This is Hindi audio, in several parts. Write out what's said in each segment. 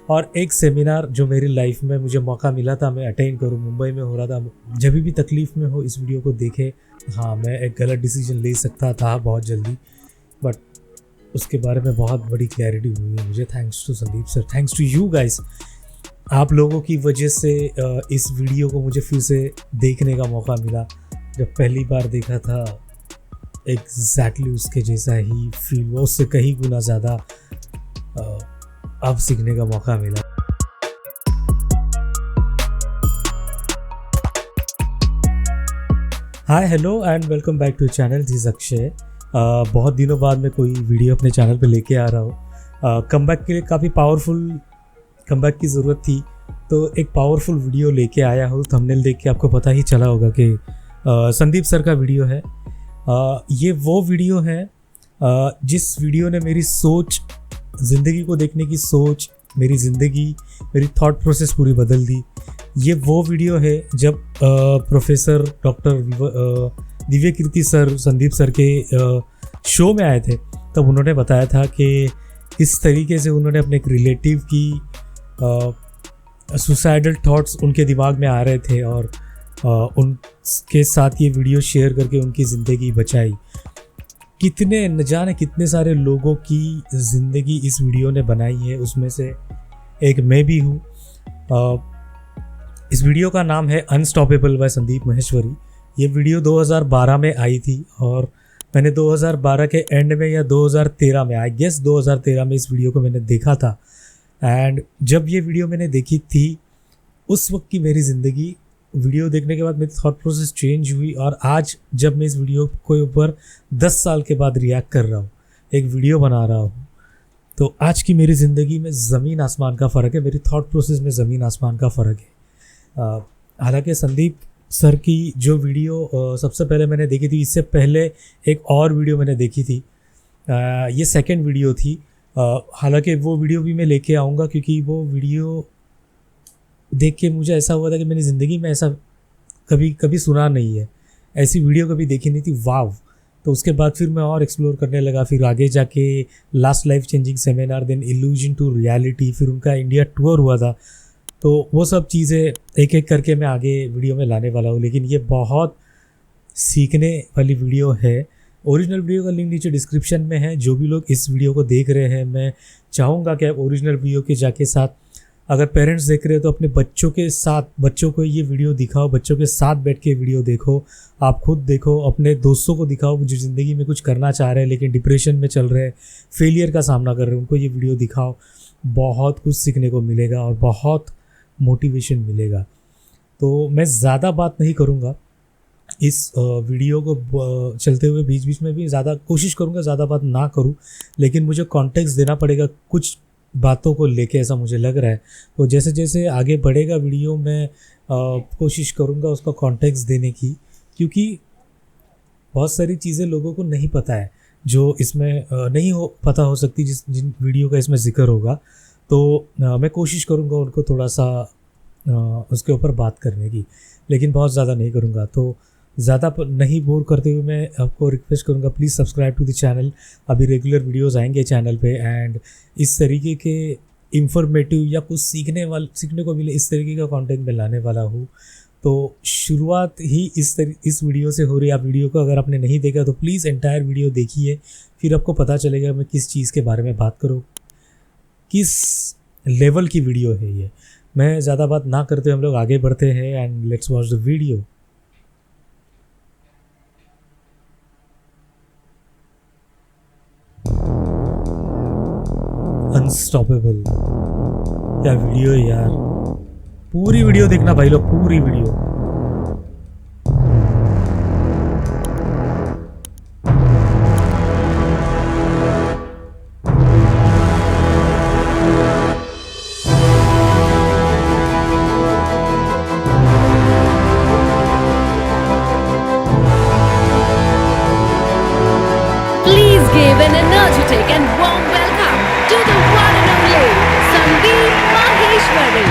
और एक सेमिनार जो मेरी लाइफ में मुझे मौका मिला था मैं अटेंड करूँ, मुंबई में हो रहा था। जब भी तकलीफ़ में हो इस वीडियो को देखे। हाँ, मैं एक गलत डिसीजन ले सकता था बहुत जल्दी, बट उसके बारे में बहुत बड़ी क्लैरिटी हुई है मुझे। Thanks to Sandeep sir, thanks to you guys. आप लोगों की वजह से इस वीडियो को मुझे फिर से देखने का मौका मिला। जब पहली बार देखा था एग्जैक्टली उसके जैसा ही फील हुआ, उससे कहीं गुना ज़्यादा अब सीखने का मौका मिला। Hi hello and welcome back to channel, this Akshay. बहुत दिनों बाद मैं कोई वीडियो अपने चैनल पे लेके आ रहा हूँ। कमबैक के लिए काफ़ी पावरफुल कमबैक की ज़रूरत थी, तो एक पावरफुल वीडियो लेके आया हूँ। थंबनेल देख के आपको पता ही चला होगा कि संदीप सर का वीडियो है। ये वो वीडियो है जिस वीडियो ने मेरी सोच, ज़िंदगी को देखने की सोच, मेरी ज़िंदगी, मेरी थॉट प्रोसेस पूरी बदल दी। ये वो वीडियो है जब प्रोफेसर डॉक्टर दिव्य कीर्ति सर संदीप सर के शो में आए थे। तब उन्होंने बताया था कि किस तरीके से उन्होंने अपने एक रिलेटिव की सुसाइडल थॉट्स उनके दिमाग में आ रहे थे और उनके साथ ये वीडियो शेयर करके उनकी ज़िंदगी बचाई। कितने न जाने कितने सारे लोगों की ज़िंदगी इस वीडियो ने बनाई है, उसमें से एक मैं भी हूँ। इस वीडियो का नाम है अनस्टॉपेबल बाय संदीप माहेश्वरी। ये वीडियो 2012 में आई थी और मैंने 2012 के एंड में या 2013 में, आई गेस 2013 में इस वीडियो को मैंने देखा था। एंड जब ये वीडियो मैंने देखी थी, उस वक्त की मेरी ज़िंदगी, वीडियो देखने के बाद मेरी थॉट प्रोसेस चेंज हुई। और आज जब मैं इस वीडियो के ऊपर 10 साल के बाद रिएक्ट कर रहा हूँ, एक वीडियो बना रहा हूँ, तो आज की मेरी ज़िंदगी में ज़मीन आसमान का फ़र्क है। मेरी थॉट प्रोसेस में ज़मीन आसमान का फ़र्क है। हालांकि संदीप सर की जो वीडियो सबसे पहले मैंने देखी थी, इससे पहले एक और वीडियो मैंने देखी थी। ये सेकंड वीडियो थी। हालांकि वो वीडियो भी मैं लेके आऊँगा, क्योंकि वो वीडियो देख के मुझे ऐसा हुआ था कि मैंने ज़िंदगी में ऐसा कभी सुना नहीं है, ऐसी वीडियो कभी देखी नहीं थी। वाव! तो उसके बाद फिर मैं और एक्सप्लोर करने लगा। फिर आगे जाके last life changing seminar, then illusion to reality, फिर उनका इंडिया टूर हुआ था। तो वो सब चीज़ें एक एक करके मैं आगे वीडियो में लाने वाला हूँ। लेकिन ये बहुत सीखने वाली वीडियो है। ओरिजिनल वीडियो का लिंक नीचे डिस्क्रिप्शन में है। जो भी लोग इस वीडियो को देख रहे हैं, मैं चाहूँगा कि आप ओरिजिनल वीडियो के जाके साथ, अगर पेरेंट्स देख रहे हैं तो अपने बच्चों के साथ, बच्चों को ये वीडियो दिखाओ, बच्चों के साथ बैठ के वीडियो देखो, आप खुद देखो, अपने दोस्तों को दिखाओ जो ज़िंदगी में कुछ करना चाह रहे हैं लेकिन डिप्रेशन में चल रहे हैं, फेलियर का सामना कर रहे हैं, उनको ये वीडियो दिखाओ। बहुत कुछ सीखने को मिलेगा और बहुत मोटिवेशन मिलेगा। तो मैं ज़्यादा बात नहीं करूँगा इस वीडियो को चलते हुए, बीच बीच में भी ज़्यादा कोशिश करूँगा ज़्यादा बात ना करूँ, लेकिन मुझे कॉन्टेक्स्ट देना पड़ेगा कुछ बातों को लेके, ऐसा मुझे लग रहा है। तो जैसे जैसे आगे बढ़ेगा वीडियो में कोशिश करूँगा उसका कॉन्टेक्स्ट देने की, क्योंकि बहुत सारी चीज़ें लोगों को नहीं पता है जो इसमें नहीं पता हो सकती जिन वीडियो का इसमें जिक्र होगा। तो मैं कोशिश करूँगा उनको थोड़ा सा उसके ऊपर बात करने की, लेकिन बहुत ज़्यादा नहीं करूँगा। तो ज़्यादा नहीं बोर करते हुए मैं आपको रिक्वेस्ट करूँगा, please subscribe to the channel. अभी रेगुलर वीडियोस आएंगे चैनल पे एंड इस तरीके के इंफॉर्मेटिव या कुछ सीखने को मिले, इस तरीके का कंटेंट मैं लाने वाला हूँ। तो शुरुआत ही इस वीडियो से हो रही है। आप वीडियो को अगर आपने नहीं देखा तो प्लीज़ एंटायर वीडियो देखिए, फिर आपको पता चलेगा मैं किस चीज़ के बारे में बात करूँ, किस लेवल की वीडियो है ये। मैं ज़्यादा बात ना करते हम लोग आगे बढ़ते हैं and let's watch the video. Unstoppable, क्या वीडियो है यार। पूरी वीडियो देखना भाई लोग, पूरी video. Please give an energetic and warm welcome to the one and only Sandeep Maheshwari.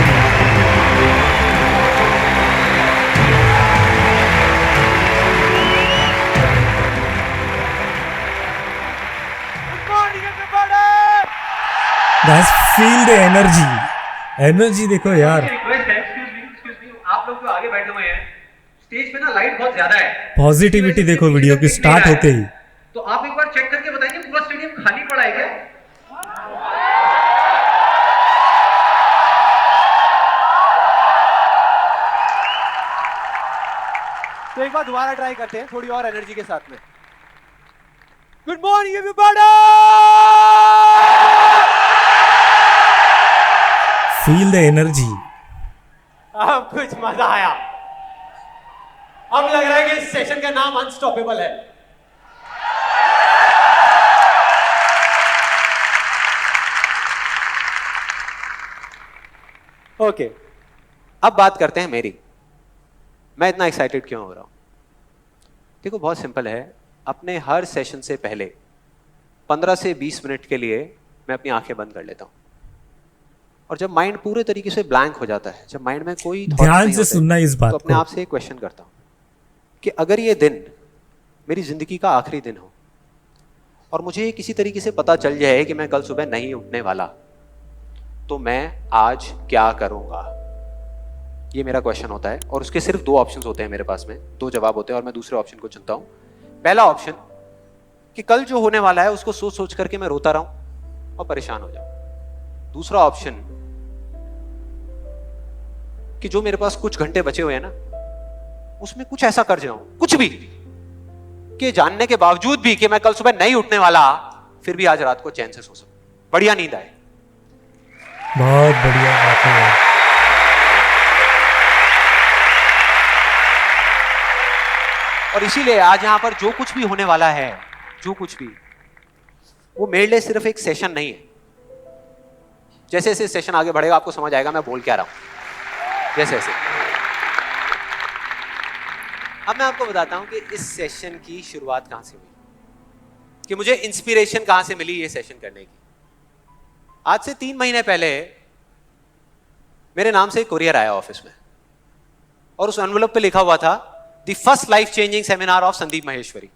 Guys, feel the energy. Energy देखो यार, रिक्वेस्ट है, एक्सक्यूज मी, आप लोग जो आगे बैठे हुए हैं, स्टेज पे ना लाइट बहुत ज्यादा है, पॉजिटिविटी देखो वीडियो की स्टार्ट होते ही। तो आप एक बार चेक करके बताएंगे पूरा स्टेडियम खाली पड़ा है क्या? तो एक बार दोबारा ट्राई करते हैं थोड़ी और एनर्जी के साथ में। Good morning everybody, feel the energy. अब कुछ मजा आया। अब लग रहा है कि इस सेशन का नाम अनस्टॉपेबल है। ओके, अब बात करते हैं मेरी। मैं इतना एक्साइटेड क्यों हो रहा हूं? देखो बहुत सिंपल है। अपने हर सेशन से पहले 15 से 20 मिनट के लिए मैं अपनी आंखें बंद कर लेता हूं, और जब माइंड पूरे तरीके से ब्लैंक हो जाता है, जब माइंड में कोई थॉट ध्यान नहीं से होते, सुनना इस बात तो अपने को। आप से एक क्वेश्चन करता हूं कि अगर ये दिन मेरी जिंदगी का आखिरी दिन हो और मुझे किसी तरीके से पता चल जाए कि मैं कल सुबह नहीं उठने वाला, तो मैं आज क्या करूंगा? ये मेरा क्वेश्चन होता है। और उसके सिर्फ 2 ऑप्शंस होते हैं मेरे पास में, 2 जवाब होते हैं, और मैं दूसरे ऑप्शन को चुनता हूं। पहला ऑप्शन कि कल जो होने वाला है उसको सोच सोच करके मैं रोता रहूं और परेशान हो जाऊं। दूसरा ऑप्शन कि जो मेरे पास कुछ घंटे बचे हुए हैं ना, उसमें कुछ ऐसा कर जाऊं, कुछ भी, कि जानने के बावजूद भी कि मैं कल सुबह नहीं उठने वाला, फिर भी आज रात को चैन से सो सकूं, बढ़िया नींद आए। बहुत बढ़िया बात है यार। और इसीलिए आज यहां पर जो कुछ भी होने वाला है, जो कुछ भी, वो मेरे लिए सिर्फ एक सेशन नहीं है। जैसे जैसे सेशन आगे बढ़ेगा आपको समझ आएगा मैं बोल क्या रहा हूं। जैसे जैसे अब मैं आपको बताता हूं कि इस सेशन की शुरुआत कहां से हुई, कि मुझे इंस्पिरेशन कहां से मिली ये सेशन करने की। आज से 3 महीने पहले मेरे नाम से एक कुरियर आया ऑफिस में, और उस एनवेलप पे लिखा हुआ था the first life changing seminar of Sandeep Maheshwari.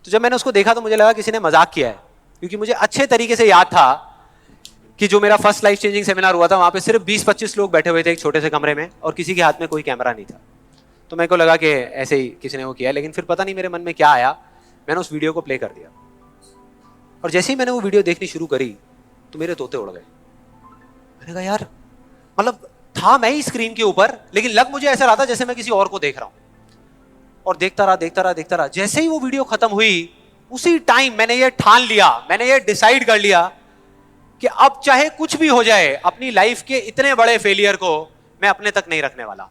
तो जब मैंने उसको देखा तो मुझे लगा किसी ने मजाक किया है, क्योंकि मुझे अच्छे तरीके से याद था कि जो मेरा फर्स्ट लाइफ चेंजिंग सेमिनार हुआ था वहां पे सिर्फ 20-25 लोग बैठे हुए थे एक छोटे से कमरे में, और किसी के हाथ में कोई कैमरा नहीं था। तो मेरे को लगा कि ऐसे ही किसी ने वो किया, लेकिन फिर पता नहीं मेरे मन में क्या आया, मैंने उस वीडियो को प्ले कर दिया, और जैसे ही मैंने वो वीडियो देखनी शुरू करी तो मेरे तोते उड़ गए। मैंने कहा यार, मतलब था मैं ही स्क्रीन के ऊपर, लेकिन लग मुझे ऐसा रहा था जैसे मैं किसी और को देख रहा हूं। और देखता रहा। जैसे ही वो वीडियो खत्म हुई, उसी टाइम मैंने ये ठान लिया, मैंने ये डिसाइड कर लिया कि अब चाहे कुछ भी हो जाए, अपनी लाइफ के इतने बड़े फेलियर को मैं अपने तक नहीं रखने वाला,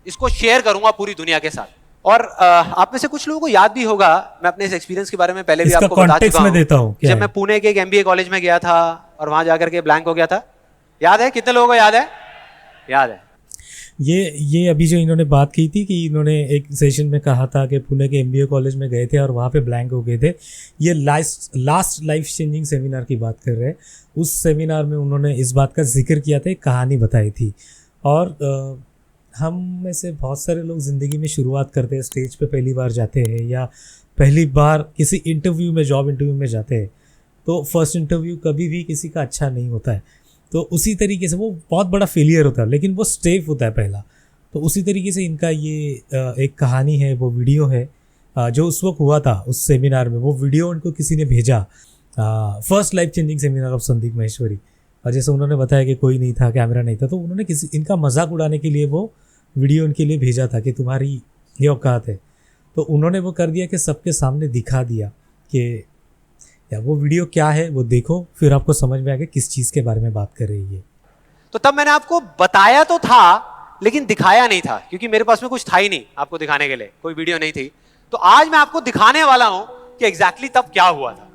इसको शेयर करूंगा पूरी दुनिया के साथ। और आप में से कुछ लोगों को याद भी होगा, मैं अपने इस एक्सपीरियंस के बारे में पहले भी आपको बता चुका हूं। देता हूं जब मैं पुणे के एक MBA कॉलेज में गया था और वहां जाकर के ब्लैंक हो गया था, याद है? कितने लोगों को याद है? याद है। ये अभी जो इन्होंने बात की थी कि इन्होंने एक सेशन में कहा था कि पुणे के MBA कॉलेज में गए थे और वहाँ पे ब्लैंक हो गए थे। ये लास्ट लाइफ चेंजिंग सेमिनार की बात कर रहे हैं। उस सेमिनार में उन्होंने इस बात का जिक्र किया था, एक कहानी बताई थी। और हम में से बहुत सारे लोग ज़िंदगी में शुरुआत करते हैं, स्टेज पे पहली बार जाते हैं या पहली बार किसी इंटरव्यू में, जॉब इंटरव्यू में जाते हैं, तो फर्स्ट इंटरव्यू कभी भी किसी का अच्छा नहीं होता है। तो उसी तरीके से वो बहुत बड़ा फेलियर होता है, लेकिन वो स्टेप होता है पहला। तो उसी तरीके से इनका ये एक कहानी है, वो वीडियो है जो उस वक्त हुआ था उस सेमिनार में। वो वीडियो उनको किसी ने भेजा, first life changing seminar of Sandeep Maheshwari. और जैसे उन्होंने बताया कि कोई नहीं था, कैमरा नहीं था, तो उन्होंने इनका मजाक उड़ाने के लिए वो वीडियो उनके लिए भेजा था कि तुम्हारी ये औकात है। तो उन्होंने वो कर दिया कि सबके सामने दिखा दिया कि या वो वीडियो क्या है, वो देखो, फिर आपको समझ में आएगा किस चीज़ के बारे में बात कर रही है। तो तब मैंने आपको बताया तो था, लेकिन दिखाया नहीं था, क्योंकि मेरे पास में कुछ था ही नहीं आपको दिखाने के लिए, कोई वीडियो नहीं थी। तो आज मैं आपको दिखाने वाला हूं कि एग्जैक्टली तब क्या हुआ था।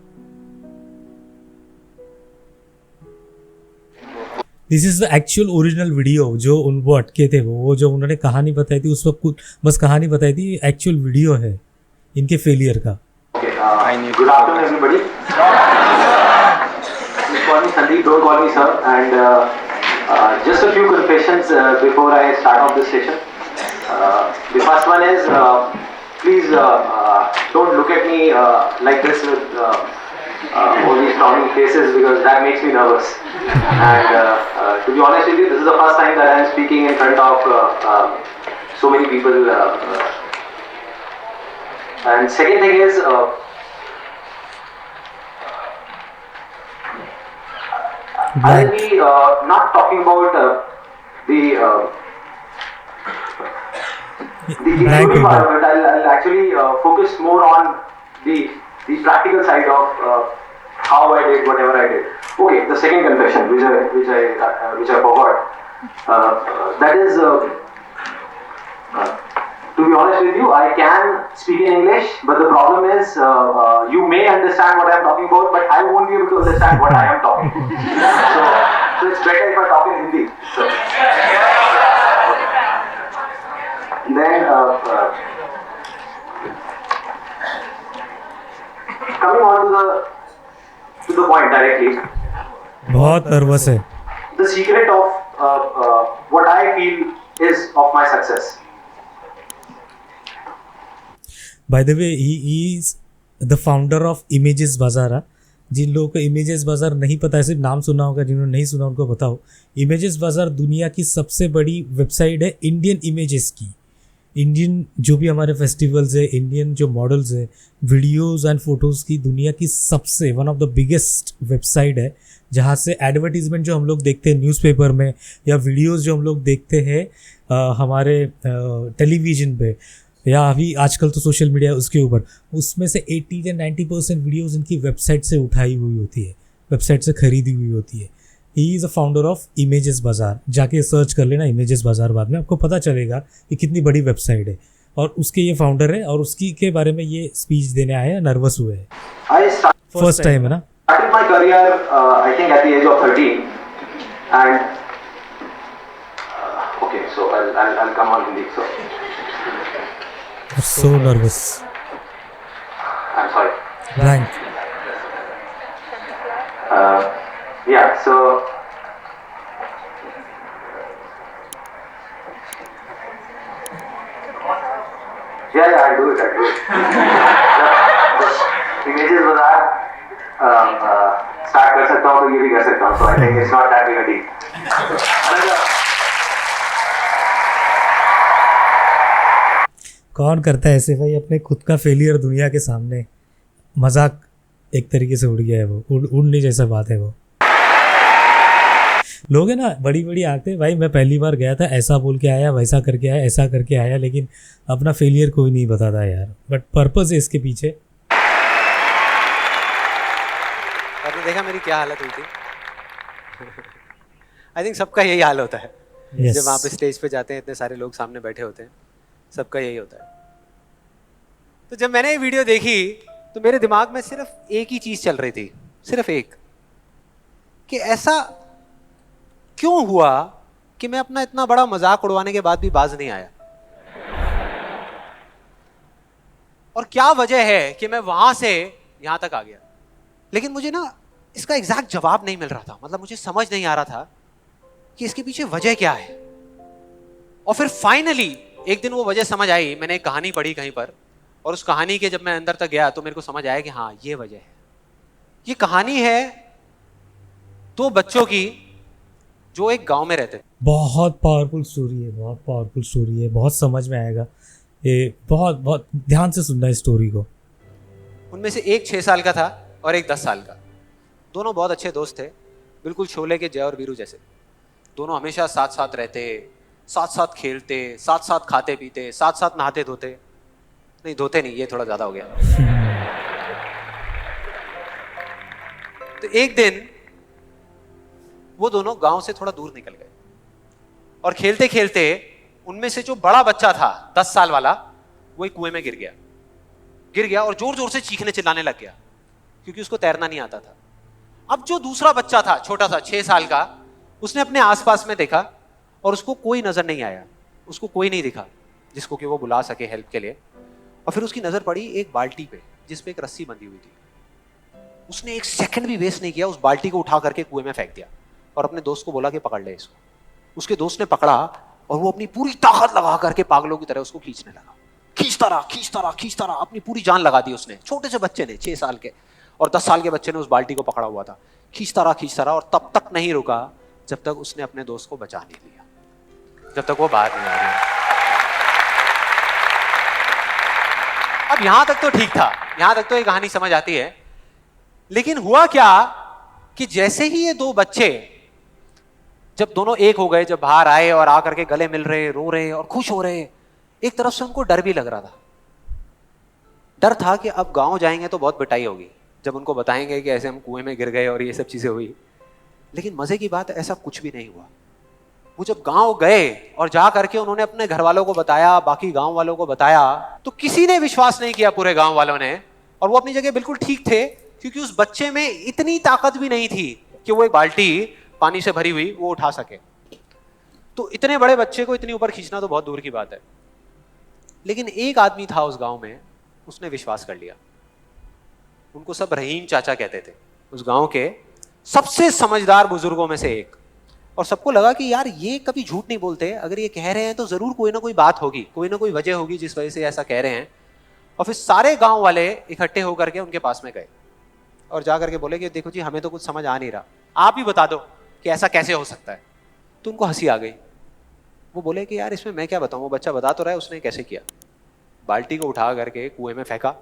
This is the actual original video जो वो अटके थे। वो जो उन्होंने कहानी बताई थी उस वक्त, कुछ बस कहानी बताई थी, एक्चुअल वीडियो है इनके फेलियर का। Good afternoon, everybody. Just call me Sandeep, don't call me sir. And just a few confessions before I start off this session. The first one is, please don't look at me like this with all these frowning faces, because that makes me nervous. And to be honest with you, this is the first time that I am speaking in front of so many people. And second thing is, I'll be not talking about the theory part of it. I'll actually focus more on the practical side of how I did whatever I did. Okay, the second confession, which I forgot. That is, to be honest with you, I can speak in English, but the problem is, you may understand what I am talking about, but I won't be able to understand what I am talking about. So it's better if I talk in Hindi. So, then, coming on to the point directly. बहुत नर्वस है. The secret of what I feel is of my success. By the way, he is the founder of Images Bazaar. जिन लोगों को इमेजेस बाज़ार नहीं पता है, सिर्फ नाम सुना होगा, जिन्होंने नहीं सुना उनको बताओ. इमेजेस बाज़ार दुनिया की सबसे बड़ी वेबसाइट है इंडियन इमेजेस की. इंडियन जो भी हमारे फेस्टिवल्स है, इंडियन जो मॉडल्स है, वीडियोज़ एंड फोटोज़ की दुनिया की सबसे one of the biggest website है, जहाँ से एडवर्टीज़मेंट जो हम लोग देखते हैं न्यूज़पेपर में या वीडियोज़ जो हम लोग देखते हैं हमारे टेलीविज़न पे या अभी आजकल तो सोशल मीडिया उसके ऊपर, उसमें से 80 से 90% वीडियोस इनकी वेबसाइट से उठाई हुई होती है, वेबसाइट से खरीदी हुई होती है. He is a founder of images बाज़ार. जाके सर्च कर लेना इमेजेस बाज़ार, बाद में आपको पता चलेगा कि कितनी बड़ी वेबसाइट है. और उसके ये फाउंडर है और उसकी के बारे में ये स्पीच देने आए हैं. नर्वस हुए हैं, फर्स्ट टाइम है ना. Started my career, I think at the age of 13, and okay, so I'll come on Hindi. So nervous. I'm sorry. Blank. Yeah, so yeah, I'll do it. Images बाज़ार स्टार्ट कर सकता हूँ तो ये भी कर सकता हूँ. So I think it's not that big a deal. कौन करता है ऐसे भाई अपने खुद का फेलियर दुनिया के सामने. मजाक एक तरीके से उड़ गया है वो, उड़ने जैसा बात है वो. लोग है ना बड़ी बड़ी आते भाई, मैं पहली बार गया था, ऐसा बोल के आया, वैसा करके आया, ऐसा करके आया, लेकिन अपना फेलियर कोई नहीं बताता यार. बट पर्पस है इसके पीछे. आपने देखा मेरी क्या हालत हुई थी. आई थिंक सबका यही हाल होता है. Yes. जब वहाँ पे स्टेज पे जाते हैं, इतने सारे लोग सामने बैठे होते हैं, सबका यही होता है. तो जब मैंने ये वीडियो देखी तो मेरे दिमाग में सिर्फ एक ही चीज चल रही थी, सिर्फ एक, कि ऐसा क्यों हुआ कि मैं अपना इतना बड़ा मजाक उड़वाने के बाद भी बाज नहीं आया, और क्या वजह है कि मैं वहां से यहां तक आ गया. लेकिन मुझे ना इसका एग्जैक्ट जवाब नहीं मिल रहा था. मतलब मुझे समझ नहीं आ रहा था कि इसके पीछे वजह क्या है. और फिर फाइनली एक दिन वो वजह समझ आई. मैंने एक कहानी पढ़ी कहीं पर, और उस कहानी के जब मैं अंदर तक गया तो मेरे को समझ आया कि हाँ ये वजह है. ये कहानी है दो बच्चों की जो एक गांव में रहते थे. बहुत पावरफुल स्टोरी है, बहुत पावरफुल स्टोरी है, बहुत समझ में आएगा ये. बहुत बहुत ध्यान से सुनना इस स्टोरी को. उनमें से एक 6 साल का था और एक 10 साल का. दोनों बहुत अच्छे दोस्त थे, बिल्कुल शोले के जय और वीरू जैसे. दोनों हमेशा साथ साथ रहते, साथ साथ खेलते, साथ साथ खाते पीते, साथ साथ नहाते धोते. नहीं धोते नहीं, ये थोड़ा ज्यादा हो गया. तो एक दिन वो दोनों गांव से थोड़ा दूर निकल गए और खेलते खेलते उनमें से जो बड़ा बच्चा था 10 साल वाला, वो एक कुएं में गिर गया और जोर जोर से चीखने चिल्लाने लग गया क्योंकि उसको तैरना नहीं आता था. अब जो दूसरा बच्चा था छोटा सा 6 साल का, उसने अपने आसपास में देखा और उसको कोई नजर नहीं आया, उसको कोई नहीं दिखा जिसको कि वो बुला सके हेल्प के लिए. और फिर उसकी नजर पड़ी एक बाल्टी पे जिस पे एक रस्सी बंधी हुई थी. उसने एक सेकंड भी वेस्ट नहीं किया, उस बाल्टी को उठा करके कुएं में फेंक दिया और अपने दोस्त को बोला कि पकड़ ले इसको. उसके दोस्त ने पकड़ा और वो अपनी पूरी ताकत लगा करके पागलों की तरह उसको खींचने लगा. खींचता रहा, अपनी पूरी जान लगा दी उसने. छोटे से बच्चे ने 6 साल के. और 10 साल के बच्चे ने उस बाल्टी को पकड़ा हुआ था, खींचता रहा और तब तक नहीं रुका जब तक उसने अपने दोस्त को बचा नहीं लिया, जब तक वो बाहर नहीं आ गया। अब यहां तक तो ठीक था, यहां तक तो ये कहानी समझ आती है। लेकिन हुआ क्या कि जैसे ही ये दो बच्चे जब दोनों एक हो गए, जब बाहर आए और आकर के गले मिल रहे, रो रहे और खुश हो रहे, एक तरफ से उनको डर भी लग रहा था। डर था कि अब गांव जाएंगे तो बहुत पिटाई होगी जब उनको बताएंगे कि ऐसे हम कुएं में गिर गए और ये सब चीजें हुई। लेकिन मजे की बात, ऐसा कुछ भी नहीं हुआ। वो जब गांव गए और जा करके उन्होंने अपने घर वालों को बताया, बाकी गांव वालों को बताया, तो किसी ने विश्वास नहीं किया, पूरे गांव वालों ने। और वो अपनी जगह बिल्कुल ठीक थे, क्योंकि उस बच्चे में इतनी ताकत भी नहीं थी कि वो एक बाल्टी पानी से भरी हुई वो उठा सके। तो इतने बड़े बच्चे को इतनी ऊपर खींचना तो बहुत दूर की बात है। लेकिन एक आदमी था उस गांव में, उसने विश्वास कर लिया। उनको सब रहीम चाचा कहते थे, उस गांव के सबसे समझदार बुजुर्गों में से एक। और सबको लगा कि यार ये कभी झूठ नहीं बोलते, अगर ये कह रहे हैं तो जरूर कोई ना कोई बात होगी, कोई ना कोई वजह होगी जिस वजह से ऐसा कह रहे हैं। और फिर सारे गांव वाले इकट्ठे होकर के उनके पास में गए और जा करके बोले कि देखो जी, हमें तो कुछ समझ आ नहीं रहा, आप ही बता दो कि ऐसा कैसे हो सकता है। तो उनको हंसी आ गई। वो बोले कि यार इसमें मैं क्या बताऊं, वो बच्चा बता तो रहा है उसने कैसे किया। बाल्टी को उठा करके कुएं में फेंका,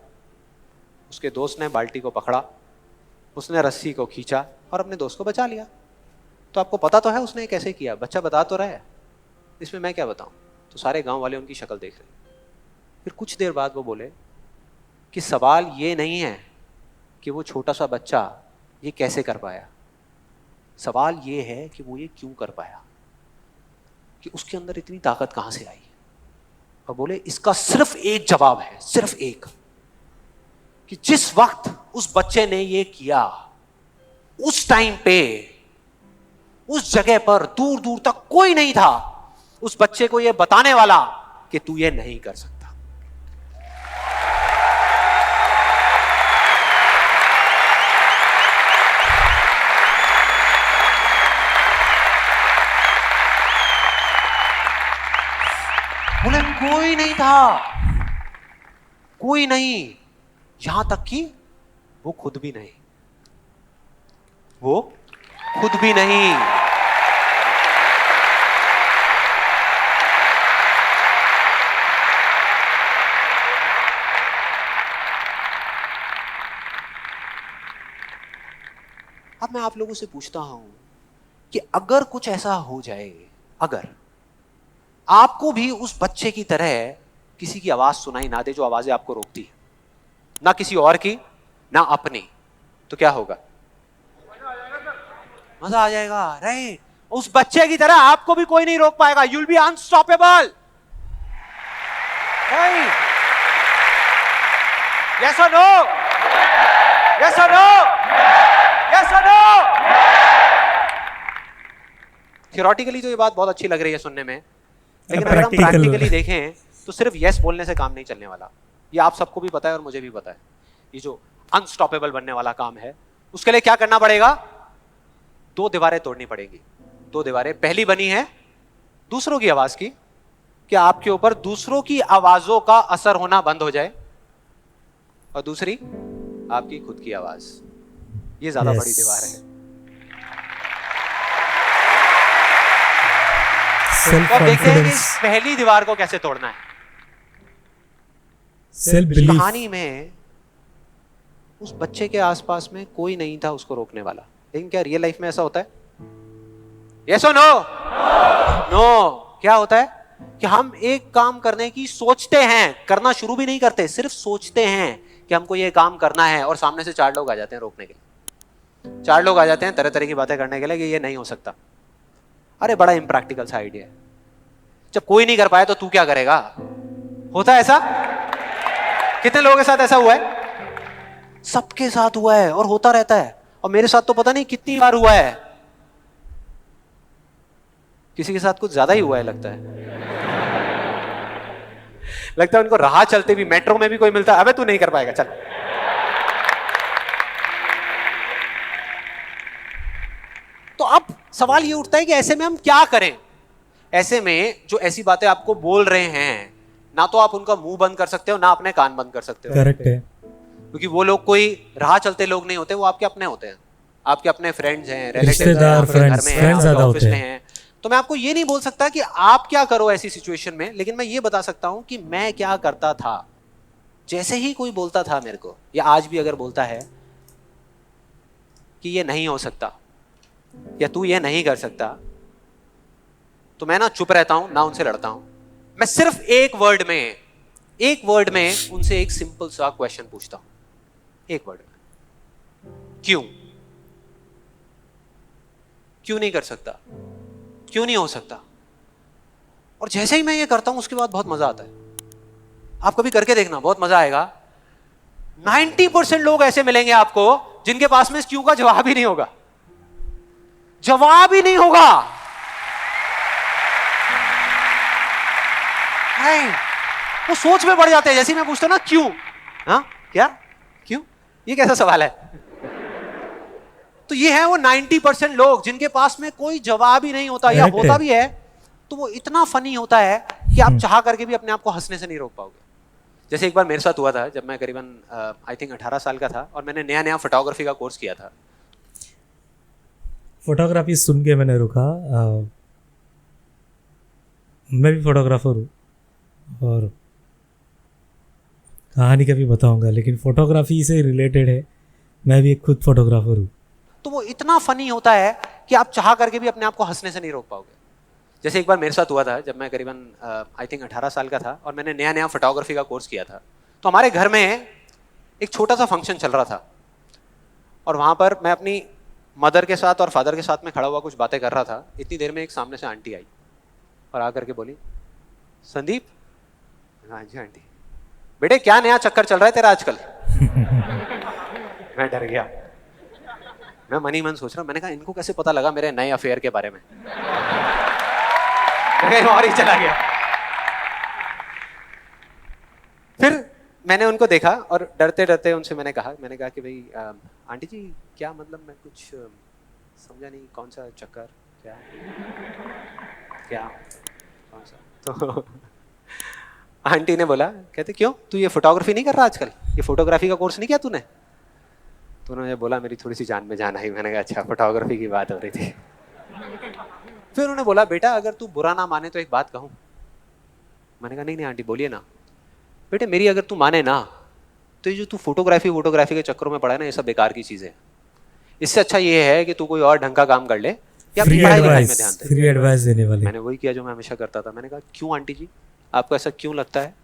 उसके दोस्त ने बाल्टी को पकड़ा, उसने रस्सी को खींचा और अपने दोस्त को बचा लिया। तो आपको पता तो है उसने कैसे किया, बच्चा बता तो रहा है, इसमें मैं क्या बताऊं। तो सारे गांव वाले उनकी शक्ल देख रहे। फिर कुछ देर बाद वो बोले कि सवाल ये नहीं है कि वो छोटा सा बच्चा ये कैसे कर पाया, सवाल ये है कि वो ये क्यों कर पाया, कि उसके अंदर इतनी ताकत कहां से आई। और बोले इसका सिर्फ एक जवाब है, सिर्फ एक, कि जिस वक्त उस बच्चे ने ये किया, उस टाइम पे उस जगह पर दूर दूर तक कोई नहीं था उस बच्चे को ये बताने वाला कि तू ये नहीं कर सकता। बोले कोई नहीं था, कोई नहीं, यहां तक कि वो खुद भी नहीं, वो खुद भी नहीं। अब मैं आप लोगों से पूछता हूं कि अगर कुछ ऐसा हो जाए, अगर आपको भी उस बच्चे की तरह किसी की आवाज सुनाई ना दे जो आवाजें आपको रोकती है, ना किसी और की ना अपनी, तो क्या होगा? मजा आ जाएगा, राइट? उस बच्चे की तरह आपको भी कोई नहीं रोक पाएगा। You will be unstoppable, right? Yes और नो? यस और नो? यस और नो? थियोरेटिकली तो ये बात बहुत अच्छी लग रही है सुनने में, लेकिन अगर हम प्रैक्टिकली देखें तो सिर्फ यस बोलने से काम नहीं चलने वाला। ये आप सबको भी पता है और मुझे भी पता है। ये जो अनस्टॉपेबल बनने वाला काम है, उसके लिए क्या करना पड़ेगा? 2 दीवारें तोड़नी पड़ेगी। 2 दीवारें, पहली बनी है दूसरों की आवाज की, कि आपके ऊपर दूसरों की आवाजों का असर होना बंद हो जाए, और दूसरी आपकी खुद की आवाज। ये ज्यादा बड़ी दीवार है। तो अब देखते हैं कि इस पहली दीवार को कैसे तोड़ना है। कहानी में उस बच्चे के आसपास में कोई नहीं था उसको रोकने वाला, लेकिन क्या रियल लाइफ में ऐसा होता है? यस और नो? नो। क्या होता है कि हम एक काम करने की सोचते हैं, करना शुरू भी नहीं करते, सिर्फ सोचते हैं कि हमको ये काम करना है, और सामने से 4 लोग आ जाते हैं रोकने के लिए। 4 लोग आ जाते हैं तरह तरह की बातें करने के लिए कि ये नहीं हो सकता। अरे बड़ा इम्प्रैक्टिकल सा आइडिया है। जब कोई नहीं कर पाया तो तू क्या करेगा? होता है ऐसा? कितने लोगों के साथ ऐसा हुआ है? सबके साथ हुआ है और होता रहता है। और मेरे साथ तो पता नहीं कितनी बार हुआ है। किसी के साथ कुछ ज्यादा ही हुआ है लगता है। लगता है उनको राह चलते भी, मेट्रो में भी कोई मिलता है, अबे तू नहीं कर पाएगा, चल। तो अब सवाल ये उठता है कि ऐसे में हम क्या करें? ऐसे में जो ऐसी बातें आपको बोल रहे हैं, ना तो आप उनका मुंह बंद कर सकते हो, ना अपने कान बंद कर सकते हो। करेक्ट है। क्योंकि वो लोग कोई राह चलते लोग नहीं होते, वो आपके अपने होते हैं, आपके अपने फ्रेंड्स हैं, रिश्तेदार, फ्रेंड्स ज्यादा होते हैं। तो मैं आपको ये नहीं बोल सकता कि आप क्या करो ऐसी सिचुएशन में, लेकिन मैं ये बता सकता हूं कि मैं क्या करता था। जैसे ही कोई बोलता था मेरे को, या आज भी अगर बोलता है कि ये नहीं हो सकता या तू ये नहीं कर सकता, तो मैं ना चुप रहता हूं, ना उनसे लड़ता हूं। मैं सिर्फ एक वर्ड में उनसे एक सिंपल सा क्वेश्चन पूछता हूं, एक वर्ड में, क्यों नहीं कर सकता, क्यों नहीं हो सकता। और जैसे ही मैं ये करता हूं उसके बाद बहुत मजा आता है। आप कभी करके देखना, बहुत मजा आएगा। 90% लोग ऐसे मिलेंगे आपको जिनके पास में इस क्यों का जवाब ही नहीं होगा, जवाब ही नहीं होगा। नहीं, वो सोच में पड़ जाते हैं। जैसे ही मैं पूछता हूं ना क्यों, हाँ क्या क्यों, ये कैसा सवाल है। तो ये है वो 90% लोग जिनके पास में कोई जवाब ही नहीं होता, या होता भी है तो वो इतना फनी होता है कि आप चाह करके भी अपने आप को हंसने से नहीं रोक पाओगे। जैसे एक बार मेरे साथ हुआ था, जब मैं करीबन आई थिंक 18 साल का था और मैंने नया फोटोग्राफी का कोर्स किया था। फोटोग्राफी सुन के मैंने रुका। मैं भी फोटोग्राफर हूँ और कहानी कभी बताऊंगा, लेकिन फोटोग्राफी से रिलेटेड है। मैं भी एक खुद फोटोग्राफर हूँ। तो वो इतना फनी होता है कि आप चाह करके भी अपने आप को हंसने से नहीं रोक पाओगे। जैसे एक बार मेरे साथ हुआ था, जब मैं करीबन आई थिंक 18 साल का था और मैंने नया फोटोग्राफी का कोर्स किया था। तो हमारे घर में एक छोटा सा फंक्शन चल रहा था और वहाँ पर मैं अपनी मदर के साथ और फादर के साथ में खड़ा हुआ कुछ बातें कर रहा था। इतनी देर में एक सामने से आंटी आई और आकर के बोली, संदीप। हाँ जी आंटी। बेटे क्या नया चक्कर चल रहा है तेरा आजकल। मैं डर गया, मैं मन ही मन सोच रहा, मैंने कहा इनको कैसे पता लगा मेरे नए अफेयर के बारे में। और ही चला गया। फिर मैंने उनको देखा और डरते डरते उनसे मैंने कहा कि भाई आंटी जी क्या मतलब, मैं कुछ समझा नहीं, कौन सा चक्कर, क्या कौन सा। तो आंटी ने बोला, कहते क्यों तू ये फोटोग्राफी नहीं कर रहा आजकल, ये फोटोग्राफी का कोर्स नहीं किया तूने। तो उन्होंने बोला, मेरी थोड़ी सी जान में जान आई। मैंने कहा अच्छा, फोटोग्राफी की बात हो रही थी। फिर उन्होंने बोला, बेटा अगर तू बुरा ना माने तो एक बात कहूं। मैंने कहा नहीं आंटी बोलिए ना। बेटे मेरी अगर तू माने ना, तो ये जो तू फोटोग्राफी के चक्करों में पड़ा है ना, ये सब बेकार की चीजें। इससे अच्छा ये है कि तू कोई और ढंग का काम कर ले या फ्री पढ़ाई लिखाई में ध्यान दे। फ्री एडवाइस देने वाले। मैंने वही किया जो मैं हमेशा करता था। मैंने कहा क्यों आंटी जी, आपको ऐसा क्यों लगता है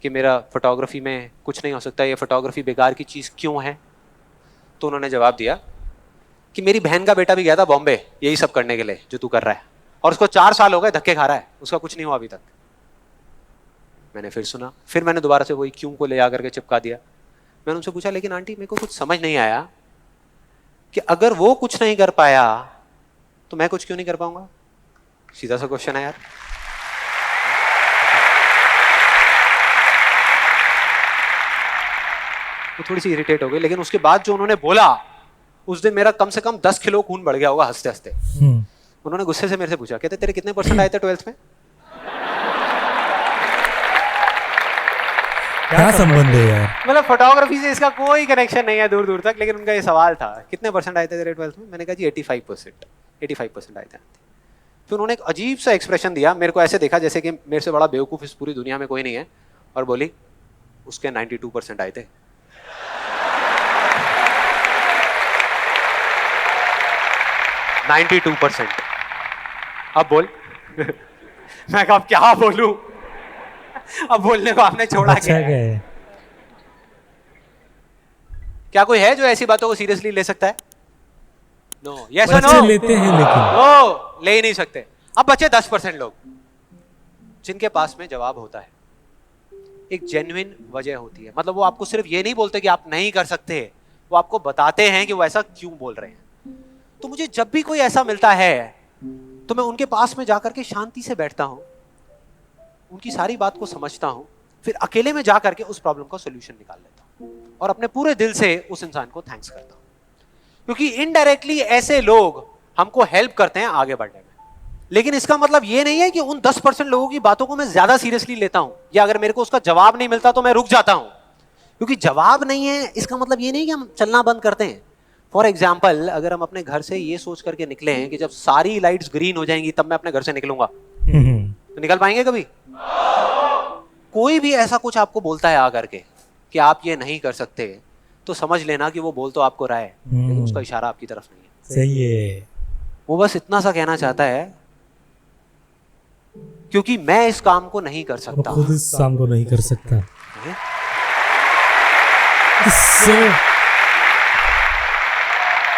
कि मेरा फोटोग्राफी में कुछ नहीं हो सकता, ये फोटोग्राफी बेकार की चीज क्यों है। तो उन्होंने जवाब दिया कि मेरी बहन का बेटा भी गया था बॉम्बे यही सब करने के लिए जो तू कर रहा है, और उसको 4 साल हो गए धक्के खा रहा है, उसका कुछ नहीं हुआ अभी तक। मैंने फिर सुना, फिर मैंने दोबारा से वही क्यों को ले आकर के चिपका दिया। मैंने उनसे पूछा, लेकिन आंटी मेरे को कुछ समझ नहीं आया कि अगर वो कुछ नहीं कर पाया तो मैं कुछ क्यों नहीं कर पाऊंगा। सीधा सा क्वेश्चन है यार। वो थोड़ी सी इरिटेट हो गई, लेकिन उसके बाद जो उन्होंने बोला, उस दिन मेरा कम से कम 10 किलो खून बढ़ गया होगा हंसते हंसते। उन्होंने गुस्से से मेरे से पूछा, कहते तेरे कितने % आए थे 12th में। क्या संबंध है यार। मतलब फोटोग्राफी से इसका कोई कनेक्शन नहीं है दूर दूर तक, लेकिन उनका ये सवाल था कितने % आए थे तेरे 12th में। मैंने कहा जी 85% आए थे। फिर उन्होंने एक अजीब सा एक्सप्रेशन दिया, मेरे को ऐसे देखा जैसे कि मेरे से बड़ा बेवकूफ इस पूरी दुनिया में कोई नहीं है, और बोली उसके 92% आए थे। अब बोल। मैं कहा क्या बोलूं, अब बोलने को आपने छोड़ा क्या है? क्या कोई है जो ऐसी बातों को सीरियसली ले सकता है? नो। यस और नो? लेते हैं लेकिन नो, ले ही नहीं सकते। अब बचे 10% लोग जिनके पास में जवाब होता है, एक जेन्युइन वजह होती है। मतलब वो आपको सिर्फ ये नहीं बोलते कि आप नहीं कर सकते, वो आपको बताते हैं कि वो ऐसा क्यों बोल रहे हैं। तो मुझे जब भी कोई ऐसा मिलता है तो मैं उनके पास में जाकर के शांति से बैठता हूं, उनकी सारी बात को समझता हूं, फिर अकेले में जाकर के उस प्रॉब्लम का सॉल्यूशन निकाल लेता हूं और अपने पूरे दिल से उस इंसान को थैंक्स करता हूं, क्योंकि इनडायरेक्टली ऐसे लोग हमको हेल्प करते हैं आगे बढ़ने में। लेकिन इसका मतलब ये नहीं है कि उन 10% लोगों की बातों को मैं ज्यादा सीरियसली लेता हूं, या अगर मेरे को उसका जवाब नहीं मिलता तो मैं रुक जाता हूं, क्योंकि जवाब नहीं है इसका मतलब ये नहीं कि हम चलना बंद करते हैं। फॉर एग्जाम्पल, अगर हम अपने घर से ये सोच करके निकले हैं कि जब सारी लाइट्स ग्रीन हो जाएंगी तब मैं अपने घर से निकलूंगा, तो निकल पाएंगे कभी? कोई भी ऐसा कुछ आपको बोलता है आकर के कि आप ये नहीं कर सकते, तो समझ लेना कि वो बोल तो आपको रहा है, लेकिन उसका इशारा आपकी तरफ नहीं है। सही है। वो बस इतना सा कहना चाहता है क्योंकि मैं इस काम को नहीं कर वो सकता। खुद इस काम को नहीं कर सकता। हैं?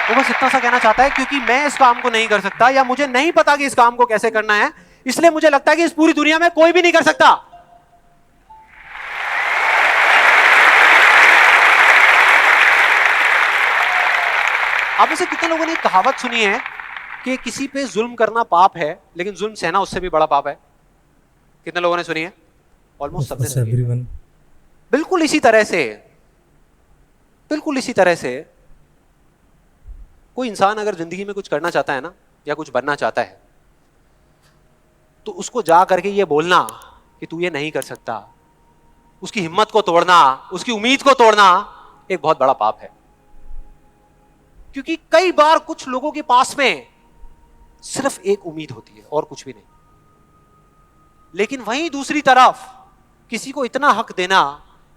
वो बस इतना सा कहना चाहता है क्योंकि मैं इस काम को नहीं कर सकता, या मुझे नहीं पता कि इस काम को कैसे करना है, इसलिए मुझे लगता है कि इस पूरी दुनिया में कोई भी नहीं कर सकता। आप में से कितने लोगों ने कहावत सुनी है कि किसी पे जुल्म करना पाप है, लेकिन जुल्म सहना उससे भी बड़ा पाप है? कितने लोगों ने सुनी है? ऑलमोस्ट सबने सुनी है। एवरीवन। बिल्कुल इसी तरह से, बिल्कुल इसी तरह से कोई इंसान अगर जिंदगी में कुछ करना चाहता है ना, या कुछ बनना चाहता है, तो उसको जा करके ये बोलना कि तू ये नहीं कर सकता, उसकी हिम्मत को तोड़ना, उसकी उम्मीद को तोड़ना एक बहुत बड़ा पाप है। क्योंकि कई बार कुछ लोगों के पास में सिर्फ एक उम्मीद होती है और कुछ भी नहीं, लेकिन वहीं दूसरी तरफ किसी को इतना हक देना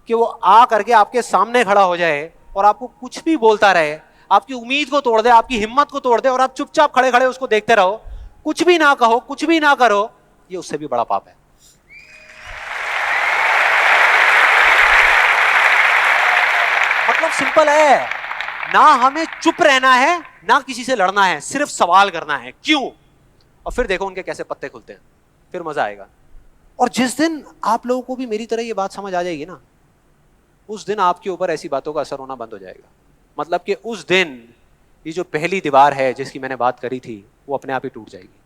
कि वो आ करके आपके सामने खड़ा हो जाए और आपको कुछ भी बोलता रहे, आपकी उम्मीद को तोड़ दे, आपकी हिम्मत को तोड़ दे, और आप चुपचाप खड़े खड़े उसको देखते रहो, कुछ भी ना कहो, कुछ भी ना करो, ये उससे भी बड़ा पाप है। मतलब सिंपल है, ना हमें चुप रहना है, ना किसी से लड़ना है, सिर्फ सवाल करना है क्यों, और फिर देखो उनके कैसे पत्ते खुलते हैं, फिर मजा आएगा। और जिस दिन आप लोगों को भी मेरी तरह ये बात समझ आ जाएगी ना, उस दिन आपके ऊपर ऐसी बातों का असर होना बंद हो जाएगा। मतलब कि उस दिन ये जो पहली दीवार है जिसकी मैंने बात करी थी, वो अपने आप ही टूट जाएगी।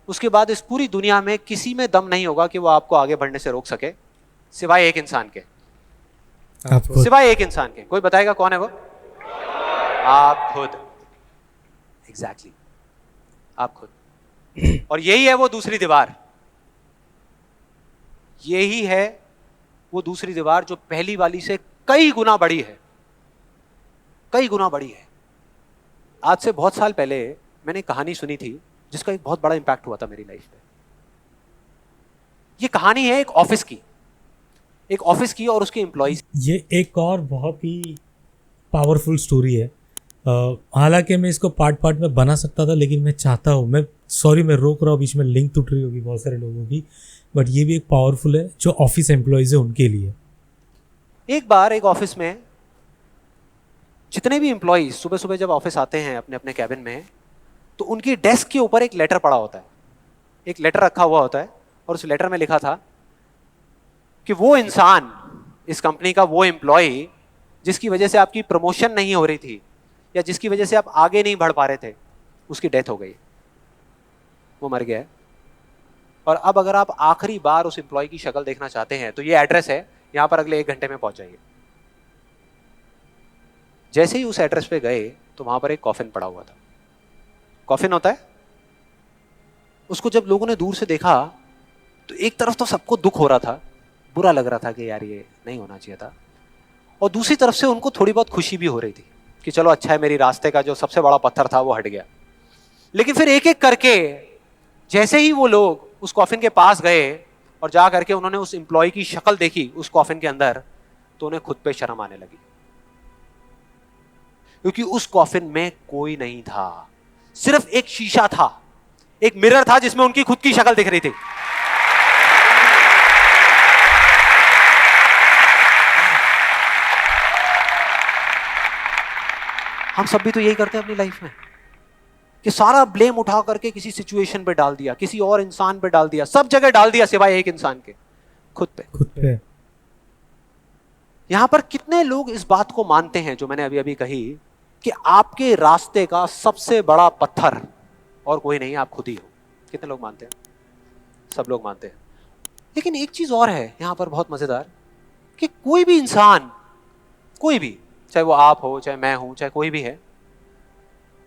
उसके बाद इस पूरी दुनिया में किसी में दम नहीं होगा कि वो आपको आगे बढ़ने से रोक सके, सिवाय एक इंसान के। आपको सिवाय एक इंसान के। कोई बताएगा कौन है वो? आप खुद। एग्जैक्टली, आप खुद। और यही है वो दूसरी दीवार, यही है वो दूसरी दीवार जो पहली वाली से कई गुना बड़ी है, कई गुना बड़ी है। आज से बहुत साल पहले मैंने एक कहानी सुनी थी जिसका एक बहुत बड़ा इंपैक्ट हुआ था मेरी लाइफ पे। ये कहानी है एक ऑफिस की, एक ऑफिस की और उसके एम्प्लॉइज। ये एक और बहुत ही पावरफुल स्टोरी है। हालांकि मैं इसको पार्ट पार्ट में बना सकता था, लेकिन मैं चाहता हूँ, मैं सॉरी मैं रोक रहा हूँ, बीच में लिंक टूट रही होगी बहुत सारे लोगों की, बट ये भी एक पावरफुल है जो ऑफिस एम्प्लॉइज है उनके लिए। एक बार एक ऑफिस में जितने भी एम्प्लॉइज सुबह सुबह जब ऑफिस आते हैं अपने अपने कैबिन में, तो उनकी डेस्क के ऊपर एक लेटर पड़ा होता है, एक लेटर रखा हुआ होता है, और उस लेटर में लिखा था कि वो इंसान, इस कंपनी का वो एम्प्लॉय जिसकी वजह से आपकी प्रमोशन नहीं हो रही थी, या जिसकी वजह से आप आगे नहीं बढ़ पा रहे थे, उसकी डेथ हो गई, वो मर गया है। और अब अगर आप आखिरी बार उस एम्प्लॉय की शक्ल देखना चाहते हैं तो ये एड्रेस है, यहां पर अगले 1 घंटे में पहुंच जाइए। जैसे ही उस एड्रेस पे गए तो वहां पर एक कॉफिन पड़ा हुआ था। कॉफिन होता है, उसको जब लोगों ने दूर से देखा तो एक तरफ तो सबको दुख हो रहा था, बुरा लग रहा था कि यार ये नहीं होना चाहिए था, और दूसरी तरफ से उनको थोड़ी बहुत खुशी भी हो रही थी कि चलो अच्छा है, मेरी रास्ते का जो सबसे बड़ा पत्थर था वो हट गया। लेकिन फिर एक एक करके जैसे ही वो लोग उस कॉफिन के पास गए और जा करके उन्होंने उस एम्प्लॉय की शक्ल देखी उस कॉफिन के अंदर, तो उन्हें खुद पे शर्म आने लगी, क्योंकि उस कॉफिन में कोई नहीं था, सिर्फ एक शीशा था, एक मिरर था जिसमें उनकी खुद की शक्ल दिख रही थी। हम सब भी तो यही करते हैं अपनी लाइफ में कि सारा ब्लेम उठा करके किसी सिचुएशन पे डाल दिया, किसी और इंसान पे डाल दिया, सब जगह डाल दिया सिवाय एक इंसान के, खुद पे। यहां पर कितने लोग इस बात को मानते हैं जो मैंने अभी अभी कही कि आपके रास्ते का सबसे बड़ा पत्थर और कोई नहीं, आप खुद ही हो? कितने लोग मानते हैं? सब लोग मानते हैं। लेकिन एक चीज और है यहां पर बहुत मजेदार, कि कोई भी इंसान, कोई भी, चाहे वो आप हो, चाहे मैं हूं, चाहे कोई भी है,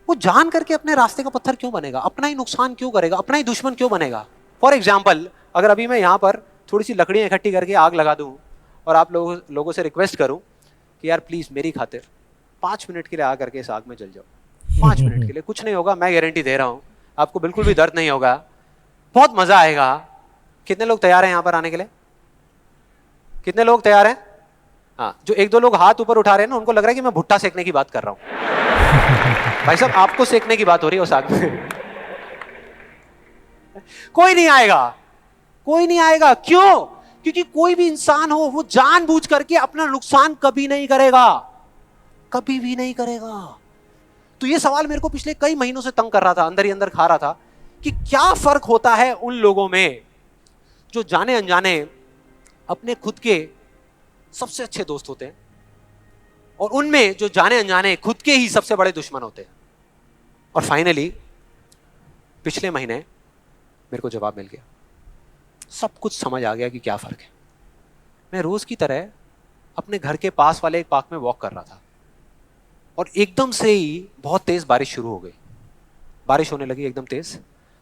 वो जान करके अपने रास्ते का पत्थर क्यों बनेगा? अपना ही नुकसान क्यों करेगा? अपना ही दुश्मन क्यों बनेगा? फॉर एग्जाम्पल, अगर अभी मैं यहां पर थोड़ी सी लकड़ियां इकट्ठी करके आग लगा दूं और आप लोगों से रिक्वेस्ट करूं कि यार प्लीज मेरी खातिर 5 मिनट के लिए आ करके इस आग में जल जाओ। 5 मिनट के लिए कुछ नहीं होगा, मैं गारंटी दे रहा हूं, आपको बिल्कुल भी दर्द नहीं होगा, बहुत मजा आएगा। कितने लोग तैयार हैं यहां पर आने के लिए? कितने लोग तैयार हैं? हाँ, जो 1-2 लोग हाथ ऊपर उठा रहे हैं ना, उनको लग रहा है कि मैं भुट्टा सेकने की बात कर रहा हूं। भाई साहब, आपको सेकने की बात हो रही है उस आग में। कोई नहीं आएगा, कोई नहीं आएगा। क्यों? क्योंकि कोई भी इंसान हो, वो जानबूझ करके अपना नुकसान कभी नहीं करेगा, कभी भी नहीं करेगा। तो ये सवाल मेरे को पिछले कई महीनों से तंग कर रहा था, अंदर ही अंदर खा रहा था कि क्या फर्क होता है उन लोगों में जो जाने अनजाने अपने खुद के सबसे अच्छे दोस्त होते हैं, और उनमें जो जाने अनजाने खुद के ही सबसे बड़े दुश्मन होते हैं। और फाइनली पिछले महीने मेरे को जवाब मिल गया, सब कुछ समझ आ गया कि क्या फर्क है। मैं रोज की तरह अपने घर के पास वाले एक पार्क में वॉक कर रहा था, और एकदम से ही बहुत तेज बारिश शुरू हो गई। बारिश होने लगी एकदम तेज,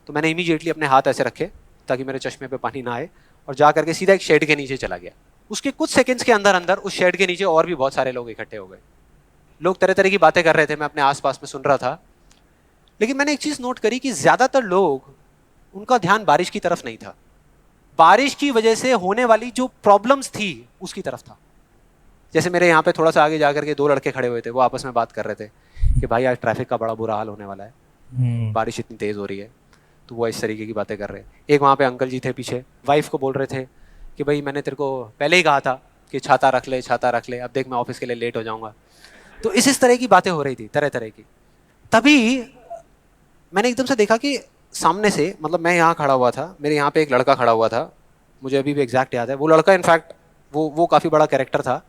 तो मैंने इमीडिएटली अपने हाथ ऐसे रखे ताकि मेरे चश्मे पे पानी ना आए, और जा करके सीधा एक शेड के नीचे चला गया। उसके कुछ सेकंड्स के अंदर अंदर उस शेड के नीचे और भी बहुत सारे लोग इकट्ठे हो गए। लोग तरह तरह की बातें कर रहे थे, मैं अपने आसपास में सुन रहा था। लेकिन मैंने एक चीज नोट करी कि ज्यादातर लोग, उनका ध्यान बारिश की तरफ नहीं था, बारिश की वजह से होने वाली जो प्रॉब्लम्स थी उसकी तरफ था। जैसे मेरे यहाँ पे थोड़ा सा आगे जाकर के 2 लड़के खड़े हुए थे, वो आपस में बात कर रहे थे कि भाई आज ट्रैफिक का बड़ा बुरा हाल होने वाला है, बारिश इतनी तेज हो रही है। तो वो इस तरीके की बातें कर रहे हैं। एक वहाँ पे अंकल जी थे पीछे, वाइफ को बोल रहे थे कि भाई मैंने तेरे को पहले ही कहा था कि छाता रख ले, छाता रख ले, अब देख मैं ऑफिस के लिए लेट हो जाऊंगा। तो इस तरह की बातें हो रही थी, तरह तरह की। तभी मैंने एकदम से देखा कि सामने से, मतलब मैं यहाँ खड़ा हुआ था, मेरे यहाँ पे एक लड़का खड़ा हुआ था, मुझे अभी भी एग्जैक्ट याद है। वो लड़का इनफैक्ट वो काफ़ी बड़ा कैरेक्टर था,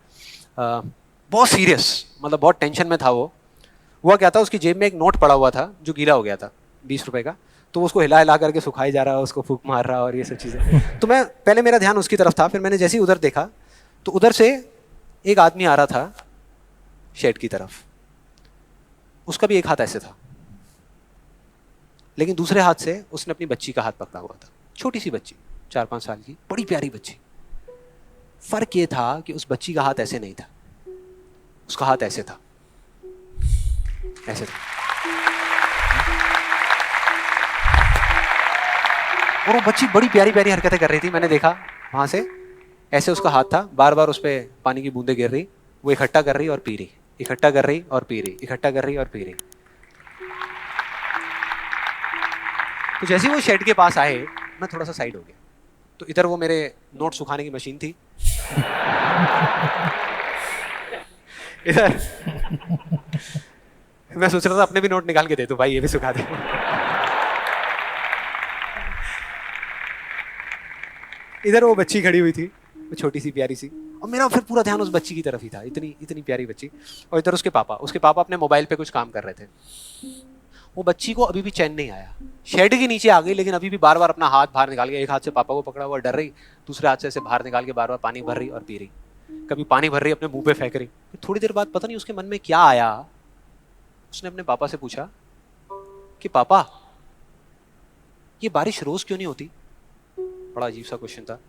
बहुत सीरियस, मतलब बहुत टेंशन में था वो। हुआ क्या था, उसकी जेब में एक नोट पड़ा हुआ था जो गीला हो गया था, 20 रुपए का। तो उसको हिला हिला करके सुखाई जा रहा है, उसको फूंक मार रहा और ये सब चीज़ें। तो मैं पहले, मेरा ध्यान उसकी तरफ था, फिर मैंने जैसे ही उधर देखा तो उधर से एक आदमी आ रहा था शेड की तरफ। उसका भी एक हाथ ऐसे था, लेकिन दूसरे हाथ से उसने अपनी बच्ची का हाथ पकड़ा हुआ था, छोटी सी बच्ची, 4-5 साल की, बड़ी प्यारी बच्ची। फर्क ये था कि उस बच्ची का हाथ ऐसे नहीं था, उसका हाथ ऐसे था, ऐसे था। और वो बच्ची बड़ी प्यारी प्यारी हरकतें कर रही थी। मैंने देखा वहां से, ऐसे उसका हाथ था, बार बार उस पर पानी की बूंदें गिर रही, वो इकट्ठा कर रही और पी रही, इकट्ठा कर रही और पी रही, इकट्ठा कर रही और पी रही। तो जैसे ही वो शेड के पास आए, मैं थोड़ा सा साइड हो गया। तो इधर वो मेरे नोट सुखाने की मशीन थी, इधर मैं सोच रहा था अपने भी नोट निकाल के दे दूं, भाई ये भी सुखा दे। इधर वो बच्ची खड़ी हुई थी, वो छोटी सी प्यारी सी, और मेरा फिर पूरा ध्यान उस बच्ची की तरफ ही था, इतनी इतनी प्यारी बच्ची। और इधर उसके पापा अपने मोबाइल पे कुछ काम कर रहे थे। वो बच्ची को अभी भी चैन नहीं आया, शेड के नीचे आ गई, लेकिन अभी भी बार बार अपना हाथ बाहर निकाल के, एक हाथ से पापा को पकड़ा हुआ डर रही, दूसरे हाथ से ऐसे बाहर निकाल के बार बार पानी भर रही और पी रही। कभी पानी भर रही, अपने मुंह पे फेंक रही। फिर थोड़ी देर बाद पता नहीं उसके मन में क्या आया, उसने अपने पापा से पूछा कि पापा ये बारिश रोज क्यों नहीं होती? बड़ा अजीब सा क्वेश्चन था।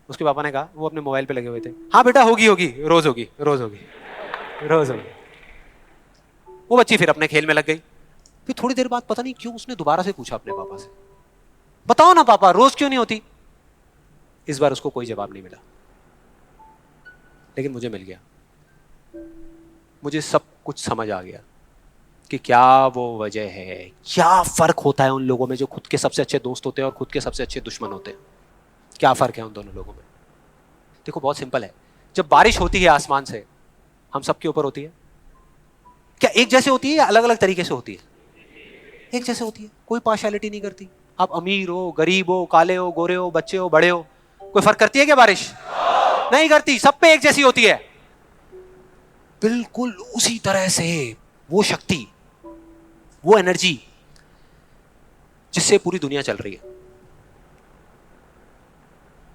उसके पापा ने कहा, वो अपने मोबाइल पे लगे हुए थे, हाँ बेटा होगी होगी, रोज होगी, रोज होगी, रोज होगी। वो बच्ची फिर अपने खेल में लग गई। फिर थोड़ी देर बाद पता नहीं क्यों उसने दोबारा से पूछा अपने पापा से, बताओ ना पापा रोज क्यों नहीं होती? इस बार उसको कोई जवाब नहीं मिला, लेकिन मुझे मिल गया। मुझे सब कुछ समझ आ गया कि क्या वो वजह है, क्या फर्क होता है उन लोगों में जो खुद के सबसे अच्छे दोस्त होते हैं और खुद के सबसे अच्छे दुश्मन होते हैं। क्या फर्क है उन दोनों लोगों में? देखो बहुत सिंपल है। जब बारिश होती है आसमान से, हम सबके ऊपर होती है, क्या एक जैसे होती है या अलग अलग तरीके से होती है? एक जैसे होती है, कोई पार्शियलिटी नहीं करती। आप अमीर हो, गरीब हो, काले हो, गोरे हो, बच्चे हो, बड़े हो, कोई फर्क करती है क्या बारिश? नहीं करती, सब पे एक जैसी होती है। बिल्कुल उसी तरह से वो शक्ति, वो एनर्जी जिससे पूरी दुनिया चल रही है,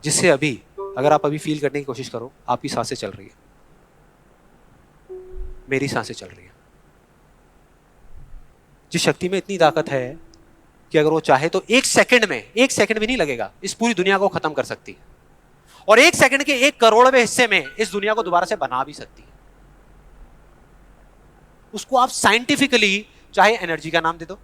जिससे अभी अगर आप अभी फील करने की कोशिश करो, आपकी सांसें चल रही है, मेरी सांसें चल रही है। जिस शक्ति में इतनी ताकत है कि अगर वो चाहे तो एक सेकंड भी नहीं लगेगा, इस पूरी दुनिया को खत्म कर सकती है। और 1 सेकंड के 1 करोड़वें हिस्से में इस दुनिया को दोबारा से बना भी सकती है। उसको आप साइंटिफिकली चाहे एनर्जी का नाम दे दो,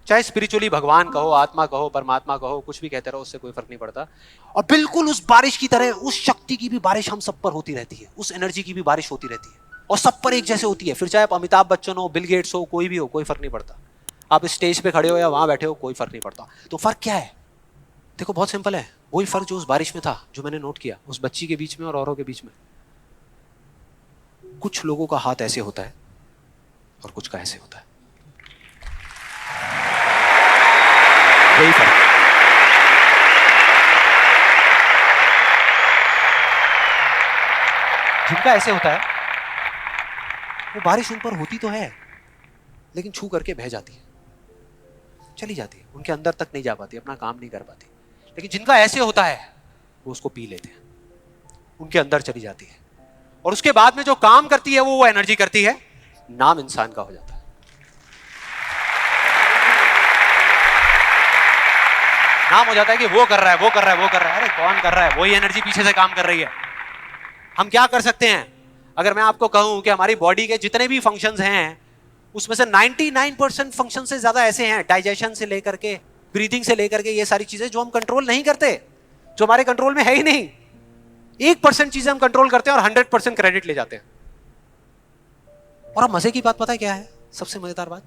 चाहे स्पिरिचुअली भगवान कहो, आत्मा कहो, परमात्मा कहो, कुछ भी कहते रहो, उससे कोई फर्क नहीं पड़ता। और बिल्कुल उस बारिश की तरह उस शक्ति की भी बारिश हम सब पर होती रहती है, उस एनर्जी की भी बारिश होती रहती है और सब पर एक जैसे होती है। फिर चाहे आप अमिताभ बच्चन हो, बिल गेट्स हो, कोई भी हो, कोई फर्क नहीं पड़ता। आप स्टेज पे खड़े हो या वहां बैठे हो, कोई फर्क नहीं पड़ता। तो फर्क क्या है? देखो बहुत सिंपल है, वही फर्क जो उस बारिश में था, जो मैंने नोट किया उस बच्ची के बीच में और औरों के बीच में। कुछ लोगों का हाथ ऐसे होता है और कुछ का ऐसे होता है, यही फर्क। जिनका ऐसे होता है वो बारिश उन पर होती तो है लेकिन छू करके बह जाती है, चली जाती है, उनके अंदर तक नहीं जा पाती, अपना काम नहीं कर पाती। लेकिन जिनका ऐसे होता है वो उसको पी लेते हैं, उनके अंदर चली जाती है और उसके बाद में जो काम करती है वो एनर्जी करती है, नाम इंसान का हो जाता है। नाम हो जाता है कि वो कर रहा है, वो कर रहा है, वो कर रहा है। अरे कौन कर रहा है? वही एनर्जी पीछे से काम कर रही है। हम क्या कर सकते हैं? अगर मैं आपको कहूं कि हमारी बॉडी के जितने भी फंक्शंस हैं उसमें से 99% फंक्शन से ज्यादा ऐसे हैं, डाइजेशन से लेकर के, ब्रीदिंग से लेकर के, ये सारी चीजें जो हम कंट्रोल नहीं करते, जो हमारे कंट्रोल में है ही नहीं। 1% चीजें हम कंट्रोल करते हैं और 100% क्रेडिट ले जाते हैं। और अब मजे की बात पता है क्या है? सबसे मजेदार बात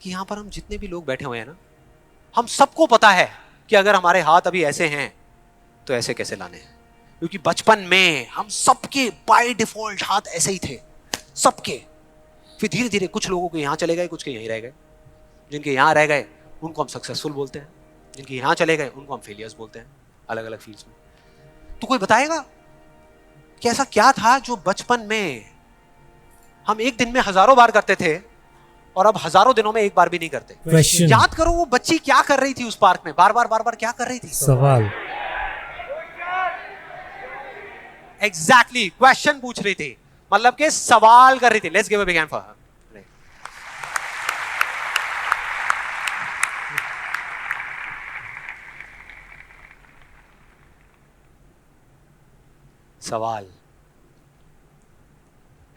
कि यहां पर हम जितने भी लोग बैठे हुए हैं ना, हम सबको पता है कि अगर हमारे हाथ अभी ऐसे हैं तो ऐसे कैसे लाने हैं, क्योंकि बचपन में हम सबके बाय डिफॉल्ट हाथ ऐसे ही थे, सबके। फिर धीरे धीरे कुछ लोगों के यहां चले गए, कुछ के यहीं रह गए। जिनके यहां रह गए उनको हम सक्सेसफुल बोलते हैं, जिनके यहां चले गए उनको हम फेलियर्स बोलते हैं, अलग अलग फील्ड्स में। तो कोई बताएगा कि ऐसा क्या था जो बचपन में हम एक दिन में हजारों बार करते थे और अब हजारों दिनों में एक बार भी नहीं करते? Question. याद करो वो बच्ची क्या कर रही थी उस पार्क में, बार बार क्या कर रही थी? सवाल। एग्जैक्टली क्वेश्चन पूछ रही थी, मतलब कि सवाल कर रही थी। Let's give a big hand for her. सवाल।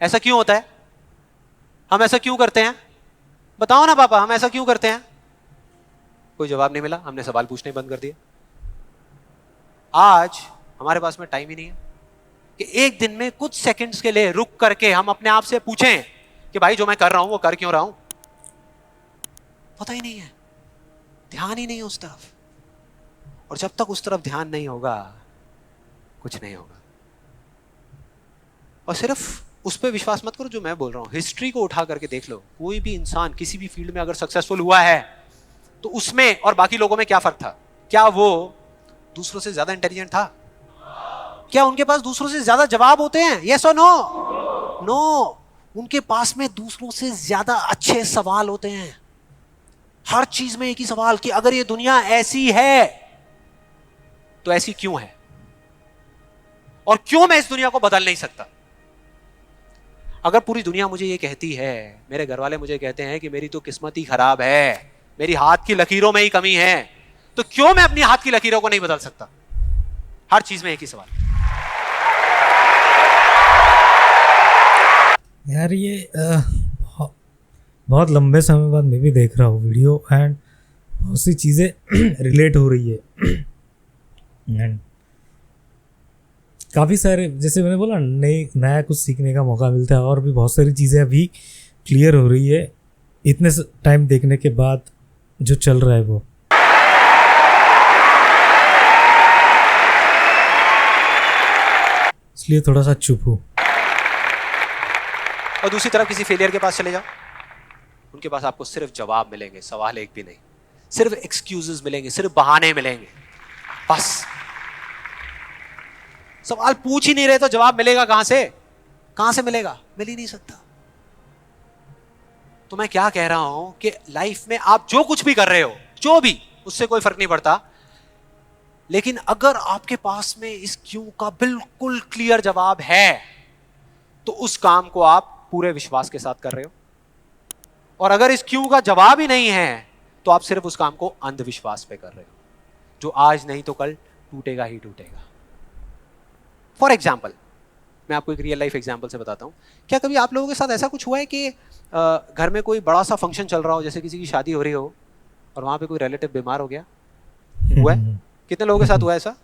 ऐसा क्यों होता है? हम ऐसा क्यों करते हैं? बताओ ना पापा, हम ऐसा क्यों करते हैं? कोई जवाब नहीं मिला, हमने सवाल पूछने बंद कर दिए। आज हमारे पास में टाइम ही नहीं है कि एक दिन में कुछ सेकंड्स के लिए रुक करके हम अपने आप से पूछें कि भाई जो मैं कर रहा हूं वो कर क्यों रहा हूं? पता ही नहीं है, ध्यान ही नहीं है उस तरफ। और जब तक उस तरफ ध्यान नहीं होगा कुछ नहीं होगा। और सिर्फ उस पर विश्वास मत करो जो मैं बोल रहा हूं, हिस्ट्री को उठा करके देख लो। कोई भी इंसान किसी भी फील्ड में अगर सक्सेसफुल हुआ है तो उसमें और बाकी लोगों में क्या फर्क था? क्या वो दूसरों से ज्यादा इंटेलिजेंट था? क्या उनके पास दूसरों से ज्यादा जवाब होते हैं? यस और नो? नो। उनके पास में दूसरों से ज्यादा अच्छे सवाल होते हैं। हर चीज में एक ही सवाल कि अगर ये दुनिया ऐसी है तो ऐसी क्यों है, और क्यों मैं इस दुनिया को बदल नहीं सकता? अगर पूरी दुनिया मुझे ये कहती है, मेरे घर वाले मुझे कहते हैं कि मेरी तो किस्मत ही खराब है, मेरी हाथ की लकीरों में ही कमी है, तो क्यों मैं अपनी हाथ की लकीरों को नहीं बदल सकता? हर चीज में एक ही सवाल। यार ये बहुत लंबे समय बाद मैं भी देख रहा हूँ वीडियो एंड बहुत सी चीज़ें रिलेट हो रही है एंड काफ़ी सारे, जैसे मैंने बोला, नया कुछ सीखने का मौका मिलता है और भी बहुत सारी चीज़ें अभी क्लियर हो रही है इतने टाइम देखने के बाद जो चल रहा है वो। इसलिए थोड़ा सा चुप हूँ। और दूसरी तरफ किसी फेलियर के पास चले जाओ, उनके पास आपको सिर्फ जवाब मिलेंगे, सवाल एक भी नहीं। सिर्फ एक्सक्यूजेस मिलेंगे, सिर्फ बहाने मिलेंगे, बस। सवाल पूछ ही नहीं रहे तो जवाब मिलेगा कहां से? कहां से मिलेगा? मिल ही नहीं सकता। तो मैं क्या कह रहा हूं कि लाइफ में आप जो कुछ भी कर रहे हो, जो भी, उससे कोई फर्क नहीं पड़ता, लेकिन अगर आपके पास में इस क्यों का बिल्कुल क्लियर जवाब है तो उस काम को आप पूरे विश्वास के साथ कर रहे हो। और अगर इस क्यों का जवाब ही नहीं है तो आप सिर्फ उस काम को अंधविश्वास पे कर रहे हो, जो आज नहीं तो कल टूटेगा ही टूटेगा। फॉर एग्जाम्पल, मैं आपको एक रियल लाइफ एग्जाम्पल से बताता हूँ। क्या कभी आप लोगों के साथ ऐसा कुछ हुआ है कि घर में कोई बड़ा सा फंक्शन चल रहा हो, जैसे किसी की शादी हो रही हो और वहाँ पे कोई रिलेटिव बीमार हो गया? हुआ है? कितने लोगों के साथ हुआ है ऐसा?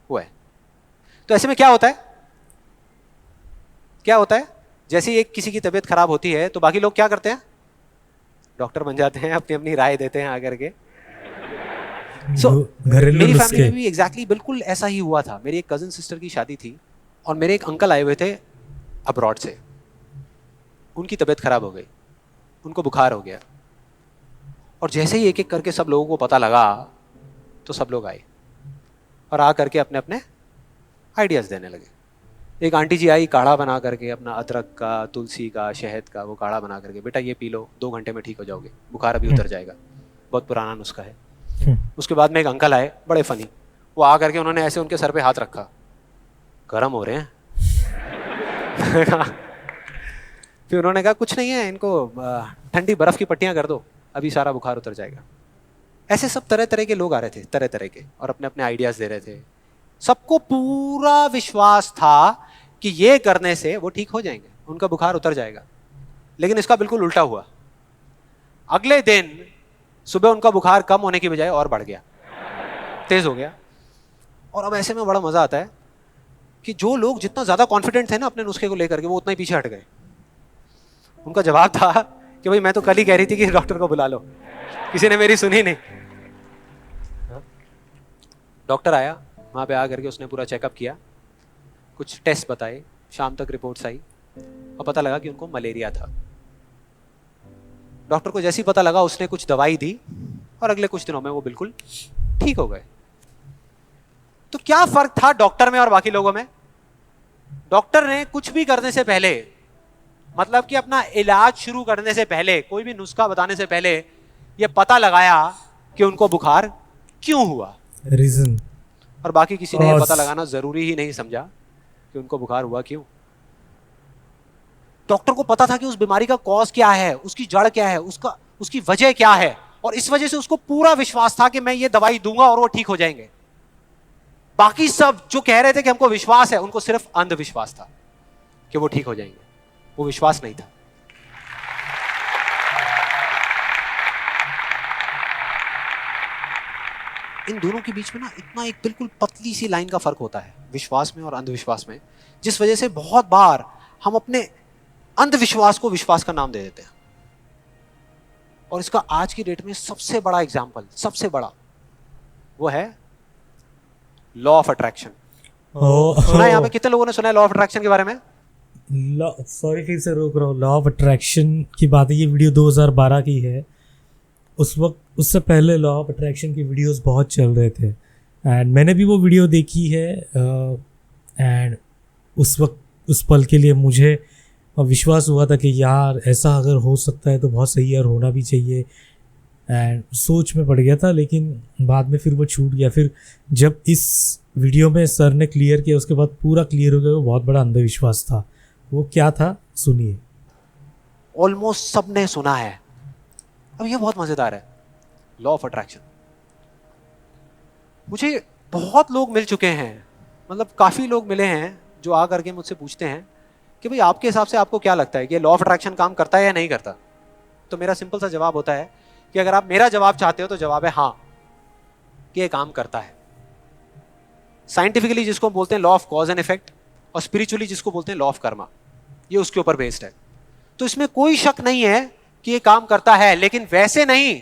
हुआ है। तो ऐसे में क्या होता है? क्या होता है? जैसे ही एक किसी की तबीयत खराब होती है तो बाकी लोग क्या करते हैं? डॉक्टर बन जाते हैं, अपनी अपनी राय देते हैं आकर के। घरेलू मेरी नुस्खे। फैमिली में भी एग्जैक्टली बिल्कुल ऐसा ही हुआ था। मेरी एक कजिन सिस्टर की शादी थी और मेरे एक अंकल आए हुए थे अब्रॉड से। उनकी तबीयत खराब हो गई, उनको बुखार हो गया, और जैसे ही एक एक करके सब लोगों को पता लगा तो सब लोग आए और आ करके अपने अपने आइडियाज देने लगे। एक आंटी जी आई काढ़ा बना करके, अपना अदरक का, तुलसी का, शहद का वो काढ़ा बना करके, बेटा ये पी लो, 2 घंटे में ठीक हो जाओगे, बुखार अभी उतर जाएगा, बहुत पुराना नुस्खा है। उसके बाद में एक अंकल आए, बड़े फनी, वो आ करके उन्होंने ऐसे उनके सर पे हाथ रखा, गर्म हो रहे हैं। फिर उन्होंने कहा कुछ नहीं है, इनको ठंडी बर्फ की पट्टियां कर दो, अभी सारा बुखार उतर जाएगा। ऐसे सब तरह तरह के लोग आ रहे थे, तरह तरह के, और अपने अपने आइडियाज दे रहे थे। सबको पूरा विश्वास था कि ये करने से वो ठीक हो जाएंगे, उनका बुखार उतर जाएगा। लेकिन इसका बिल्कुल उल्टा हुआ। अगले दिन सुबह उनका बुखार कम होने की बजाय और बढ़ गया, तेज हो गया। और अब ऐसे में बड़ा मजा आता है कि जो लोग जितना ज्यादा कॉन्फिडेंट थे ना अपने नुस्खे को लेकर के, वो उतना ही पीछे हट गए। उनका जवाब था कि भाई मैं तो कल ही कह रही थी कि डॉक्टर को बुला लो, किसी ने मेरी सुनी नहीं। डॉक्टर आया, वहां पे आ करके उसने पूरा चेकअप किया, कुछ टेस्ट बताए, शाम तक रिपोर्ट्स आई और पता लगा कि उनको मलेरिया था। डॉक्टर को जैसे ही पता लगा उसने कुछ दवाई दी और अगले कुछ दिनों में वो बिल्कुल ठीक हो गए। तो क्या फर्क था डॉक्टर में और बाकी लोगों में? डॉक्टर ने कुछ भी करने से पहले, मतलब कि अपना इलाज शुरू करने से पहले, कोई भी नुस्खा बताने से पहले ये पता लगाया कि उनको बुखार क्यों हुआ, रीजन। और बाकी किसी ने ये पता लगाना जरूरी ही नहीं समझा कि उनको बुखार हुआ क्यों। डॉक्टर को पता था कि उस बीमारी का कॉज क्या है, उसकी जड़ क्या है, उसकी वजह क्या है, और इस वजह से उसको पूरा विश्वास था कि मैं ये दवाई दूंगा और वो ठीक हो जाएंगे। बाकी सब जो कह रहे थे कि हमको विश्वास है, उनको सिर्फ अंधविश्वास था कि वो ठीक हो जाएंगे, वो विश्वास नहीं था। इन दोनों के बीच में ना इतना एक बिल्कुल पतली सी लाइन का फर्क होता है, विश्वास में और अंधविश्वास में, जिस वजह से बहुत बार हम अपने अंधविश्वास को विश्वास का नाम दे देते हैं। और इसका आज की डेट में सबसे बड़ा एग्जाम्पल, सबसे बड़ा, वो है लॉ ऑफ अट्रैक्शन। सुना है यहाँ पे? कितने लोगों ने सुना है लॉ ऑफ अट्रैक्शन के बारे में? सॉरी फिर से रोक रहा हूँ। लॉ ऑफ अट्रैक्शन की बात है, ये वीडियो 2012 की है। उस वक्त, उससे पहले लॉ ऑफ अट्रैक्शन की वीडियोस बहुत चल रहे थे, एंड मैंने भी वो वीडियो देखी है। एंड उस वक्त, उस पल के लिए मुझे विश्वास हुआ था कि यार ऐसा अगर हो सकता है तो बहुत सही है और होना भी चाहिए। एंड सोच में पड़ गया था, लेकिन बाद में फिर वो छूट गया। फिर जब इस वीडियो में सर ने क्लियर किया, उसके बाद पूरा क्लियर हो गया वो बहुत बड़ा अंधविश्वास था। वो क्या था, सुनिए। ऑलमोस्ट सबने सुना है। अब ये बहुत मजेदार है, लॉ ऑफ अट्रैक्शन। मुझे बहुत लोग मिल चुके हैं, मतलब काफी लोग मिले हैं जो आ करके मुझसे पूछते हैं कि भाई आपके हिसाब से आपको क्या लगता है कि लॉ ऑफ अट्रैक्शन काम करता है या नहीं करता? तो मेरा सिंपल सा जवाब होता है कि अगर आप मेरा जवाब चाहते हो तो जवाब है हाँ, कि ये काम करता है। साइंटिफिकली जिसको बोलते हैं law of cause and effect, और स्पिरिचुअली जिसको बोलते हैं लॉ ऑफ कर्मा, ये उसके ऊपर बेस्ड है। तो इसमें कोई शक नहीं है कि ये काम करता है, लेकिन वैसे नहीं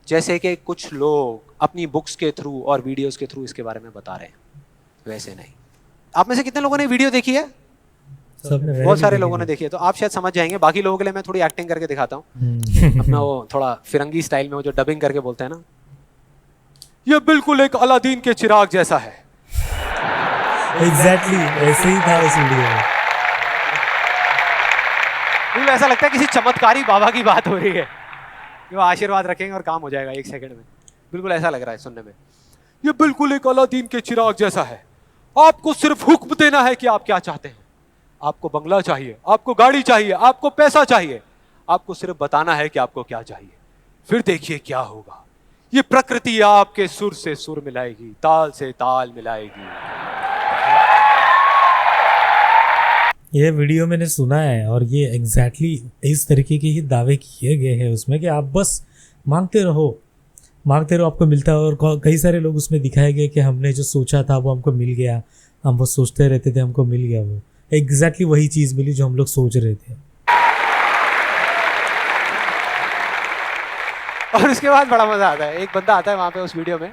जैसे कि कुछ लोग अपनी बुक्स के थ्रू और वीडियोस के थ्रू इसके बारे में बता रहे हैं, वैसे नहीं। आप में से कितने लोगों ने वीडियो देखी है? बहुत सारे लोगों ने देखी है, तो आप शायद समझ जाएंगे। बाकी लोगों के लिए मैं थोड़ी एक्टिंग करके दिखाता हूँ अपना, वो थोड़ा फिरंगी स्टाइल में, वो जो डबिंग करके बोलते हैं ना, ये बिल्कुल एक अलादीन के चिराग जैसा है। एग्जैक्टली ऐसे ही था उस वीडियो में। बिल्कुल ऐसा लगता है किसी चमत्कारी बाबा की बात हो रही है, वो आशीर्वाद रखेंगे और काम हो जाएगा 1 सेकंड में। बिल्कुल ऐसा लग रहा है सुनने में। ये बिल्कुल एक अलादीन के चिराग जैसा है, आपको सिर्फ हुक्म देना है कि आप क्या चाहते हैं। आपको बंगला चाहिए, आपको गाड़ी चाहिए, आपको पैसा चाहिए, आपको सिर्फ बताना है कि आपको क्या चाहिए, फिर देखिए क्या होगा। ये प्रकृति आपके सुर से सुर मिलाएगी, ताल से ताल मिलाएगी। ये वीडियो मैंने सुना है और ये एग्जैक्टली इस तरीके के ही दावे किए गए हैं उसमें कि आप बस मांगते रहो आपको मिलता है। और कई सारे लोग उसमें दिखाए गए कि हमने जो सोचा था वो हमको मिल गया, हम वो सोचते रहते थे हमको मिल गया, वो एग्जैक्टली वही चीज़ मिली जो हम लोग सोच रहे थे। और उसके बाद बड़ा मजा आता है, एक बंदा आता है वहां पे उस वीडियो में,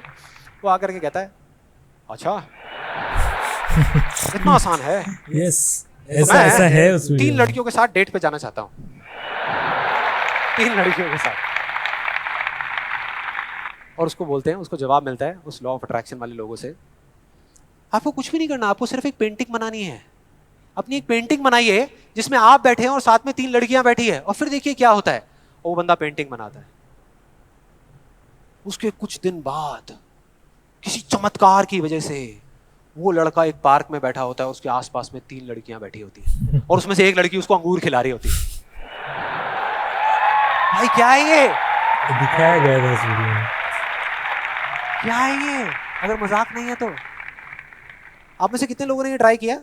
वो आकर के कहता है अच्छा इतना आसान है। यस, ऐसा है उस वीडियो 3 में। लड़कियों के साथ डेट पे जाना चाहता हूँ, 3 लड़कियों के साथ। और उसको बोलते हैं, उसको जवाब मिलता है उस लॉ ऑफ अट्रैक्शन वाले लोगों से, आपको कुछ भी नहीं करना, आपको सिर्फ एक पेंटिंग बनानी है। अपनी एक पेंटिंग बनाइए जिसमें आप बैठे हैं और साथ में 3 लड़कियां बैठी है, और फिर देखिए क्या होता है। और वो बंदा पेंटिंग बनाता है। उसके कुछ दिन बाद किसी चमत्कार की वजह से वो लड़का एक पार्क में बैठा होता है, उसके आसपास में 3 लड़कियां बैठी होती हैं और उसमें से एक लड़की उसको अंगूर खिला रही होती है। भाई क्या है ये, दिखाया गया था इस वीडियो में। क्या है ये? अगर मजाक नहीं है तो आप में से कितने लोगों ने ये ट्राई किया?